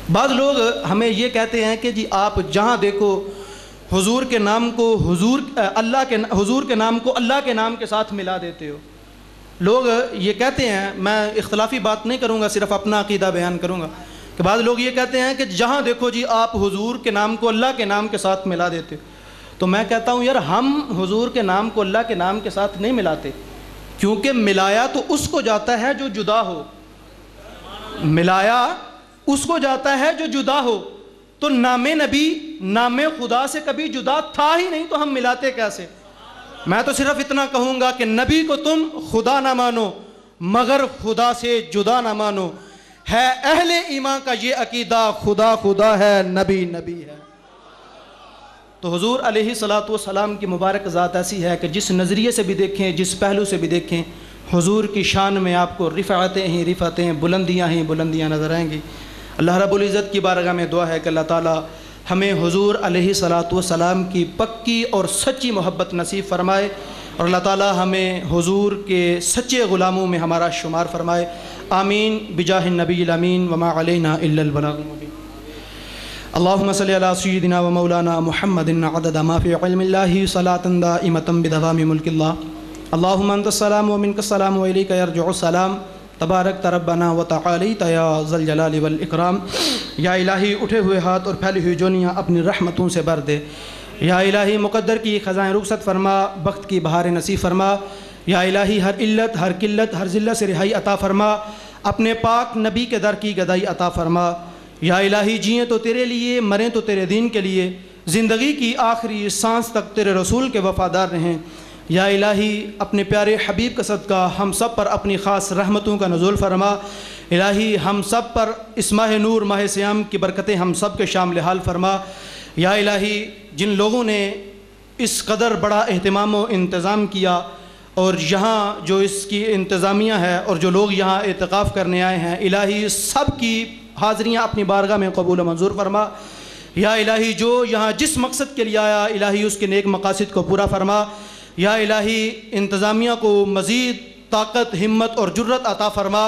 بعض لوگ ہمیں یہ کہتے ہیں کہ جی آپ جہاں دیکھو حضور کے نام کو حضور کے نام کو اللہ کے نام کے ساتھ ملا دیتے ہو۔ لوگ یہ کہتے ہیں، میں اختلافی بات نہیں کروں گا، صرف اپنا عقیدہ بیان کروں گا، کہ بعض لوگ یہ کہتے ہیں کہ جہاں دیکھو جی آپ حضور کے نام کو اللہ کے نام کے ساتھ ملا دیتے ہو۔ تو میں کہتا ہوں یار ہم حضور کے نام کو اللہ کے نام کے ساتھ نہیں ملاتے، کیونکہ ملایا تو اس کو جاتا ہے جو جدا ہو، ملایا اس کو جاتا ہے جو جدا ہو، تو نام نبی نام خدا سے کبھی جدا تھا ہی نہیں، تو ہم ملاتے کیسے؟ میں تو صرف اتنا کہوں گا کہ نبی کو تم خدا نہ مانو مگر خدا سے جدا نہ مانو، ہے اہل ایمان کا یہ عقیدہ، خدا خدا ہے، نبی نبی ہے۔ تو حضور علیہ الصلوۃ والسلام کی مبارک ذات ایسی ہے کہ جس نظریے سے بھی دیکھیں، جس پہلو سے بھی دیکھیں، حضور کی شان میں آپ کو رفعتیں ہی رفعتیں، بلندیاں ہی بلندیاں نظر آئیں گی۔ اللہ رب العزت کی بارگاہ میں دعا ہے کہ اللہ تعالی ہمیں حضور علیہ الصلوۃ والسلام کی پکی اور سچی محبت نصیب فرمائے، اور اللہ تعالی ہمیں حضور کے سچے غلاموں میں ہمارا شمار فرمائے، آمین بجاہ النبی الامین وما علینا الا البلاغ المبین۔ اللہم صلی علی سیدنا و مولانا محمد عدد ما فی علم اللہ صلاۃ دائمۃ بدوام ملک اللہ۔ اللہم انت السلام و منک السلام و الیک یرجع السلام، تبارک ربنا و تعالیت یا ذا الجلال والاکرام۔ یا الہی اٹھے ہوئے ہاتھ اور پھیلی ہوئی جونیاں اپنی رحمتوں سے بھر دے۔ یا الہی مقدر کی خزائیں رخصت فرما، بخت کی بہار نصیب فرما۔ یا الہی ہر علت، ہر قلت، ہر ذلت سے رہائی عطا فرما، اپنے پاک نبی کے در کی گدائی عطا فرما۔ یا الہی جئیں تو تیرے لیے، مریں تو تیرے دین کے لیے، زندگی کی آخری سانس تک تیرے رسول کے وفادار رہیں۔ یا الہی اپنے پیارے حبیب کا صدقہ ہم سب پر اپنی خاص رحمتوں کا نزول فرما۔ الہی ہم سب پر اس ماہ نور، ماہ سیام کی برکتیں ہم سب کے شامل حال فرما۔ یا الہی جن لوگوں نے اس قدر بڑا اہتمام و انتظام کیا، اور یہاں جو اس کی انتظامیہ ہے اور جو لوگ یہاں اعتکاف کرنے آئے ہیں، الہی سب کی حاضریاں اپنی بارگاہ میں قبول و منظور فرما۔ یا الہی جو یہاں جس مقصد کے لیے آیا، الہی اس کے نیک مقاصد کو پورا فرما۔ یا الہی انتظامیہ کو مزید طاقت، ہمت اور جرت عطا فرما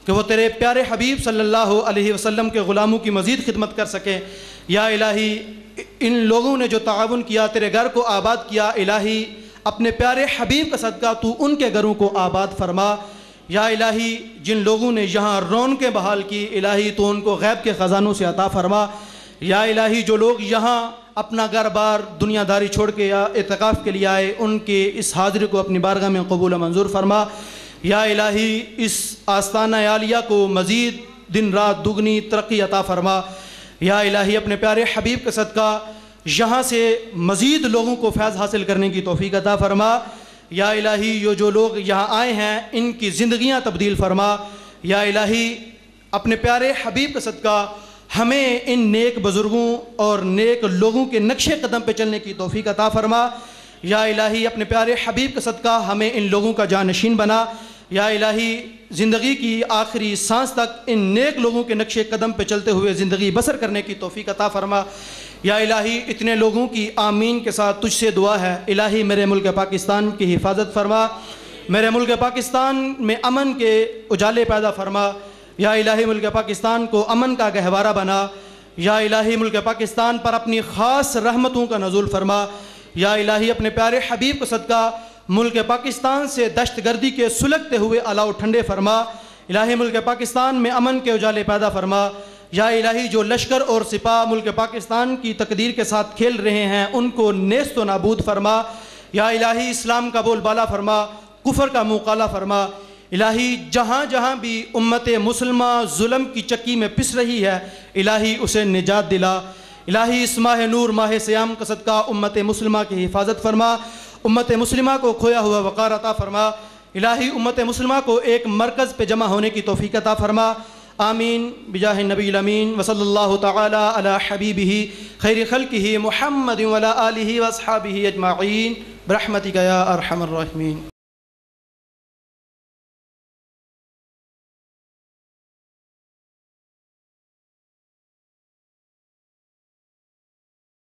کہ وہ تیرے پیارے حبیب صلی اللہ علیہ وسلم کے غلاموں کی مزید خدمت کر سکیں۔ یا الہی ان لوگوں نے جو تعاون کیا، تیرے گھر کو آباد کیا، الہی اپنے پیارے حبیب کا صدقہ تو ان کے گھروں کو آباد فرما۔ یا الہی جن لوگوں نے یہاں رونقیں بحال کی، الہی تو ان کو غیب کے خزانوں سے عطا فرما۔ یا الہی جو لوگ یہاں اپنا گھر بار دنیا داری چھوڑ کے یا اعتکاف کے لیے آئے، ان کے اس حاضری کو اپنی بارگاہ میں قبول و منظور فرما۔ یا الہی اس آستانہ عالیہ کو مزید دن رات دگنی ترقی عطا فرما۔ یا الہی اپنے پیارے حبیب کا صدقہ یہاں سے مزید لوگوں کو فیض حاصل کرنے کی توفیق عطا فرما۔ یا الہی جو لوگ یہاں آئے ہیں ان کی زندگیاں تبدیل فرما۔ یا الہی اپنے پیارے حبیب کا صدقہ ہمیں ان نیک بزرگوں اور نیک لوگوں کے نقش قدم پہ چلنے کی توفیق عطا فرما۔ یا الہی اپنے پیارے حبیب کا صدقہ ہمیں ان لوگوں کا جانشین بنا۔ یا الہی زندگی کی آخری سانس تک ان نیک لوگوں کے نقش قدم پہ چلتے ہوئے زندگی بسر کرنے کی توفیق عطا فرما۔ یا الہی اتنے لوگوں کی آمین کے ساتھ تجھ سے دعا ہے، الہی میرے ملک پاکستان کی حفاظت فرما، میرے ملک پاکستان میں امن کے اجالے پیدا فرما۔ یا الہی ملک پاکستان کو امن کا گہوارہ بنا۔ یا الہی ملک پاکستان پر اپنی خاص رحمتوں کا نزول فرما۔ یا الہی اپنے پیارے حبیب کو صدقہ ملک پاکستان سے دہشت گردی کے سلگتے ہوئے الاؤ ٹھنڈے فرما۔ الہی ملک پاکستان میں امن کے اجالے پیدا فرما۔ یا الہی جو لشکر اور سپاہ ملک پاکستان کی تقدیر کے ساتھ کھیل رہے ہیں ان کو نیست و نابود فرما۔ یا الہی اسلام کا بول بالا فرما، کفر کا منہ کالا فرما۔ الہی جہاں جہاں بھی امت مسلمہ ظلم کی چکی میں پس رہی ہے، الہی اسے نجات دلا۔ الہی اس ماہ نور، ماہ سیام کا صدقہ امت مسلمہ کی حفاظت فرما، امت مسلمہ کو کھویا ہوا وقار عطا فرما۔ الہی امت مسلمہ کو ایک مرکز پہ جمع ہونے کی توفیق عطا فرما۔ آمین بجاہ النبی الامین وصلی اللہ تعالی علی حبیبہ خیر خلقہ محمد وعلی آلہ واصحابہ اجمعین برحمتک یا ارحم الراحمین۔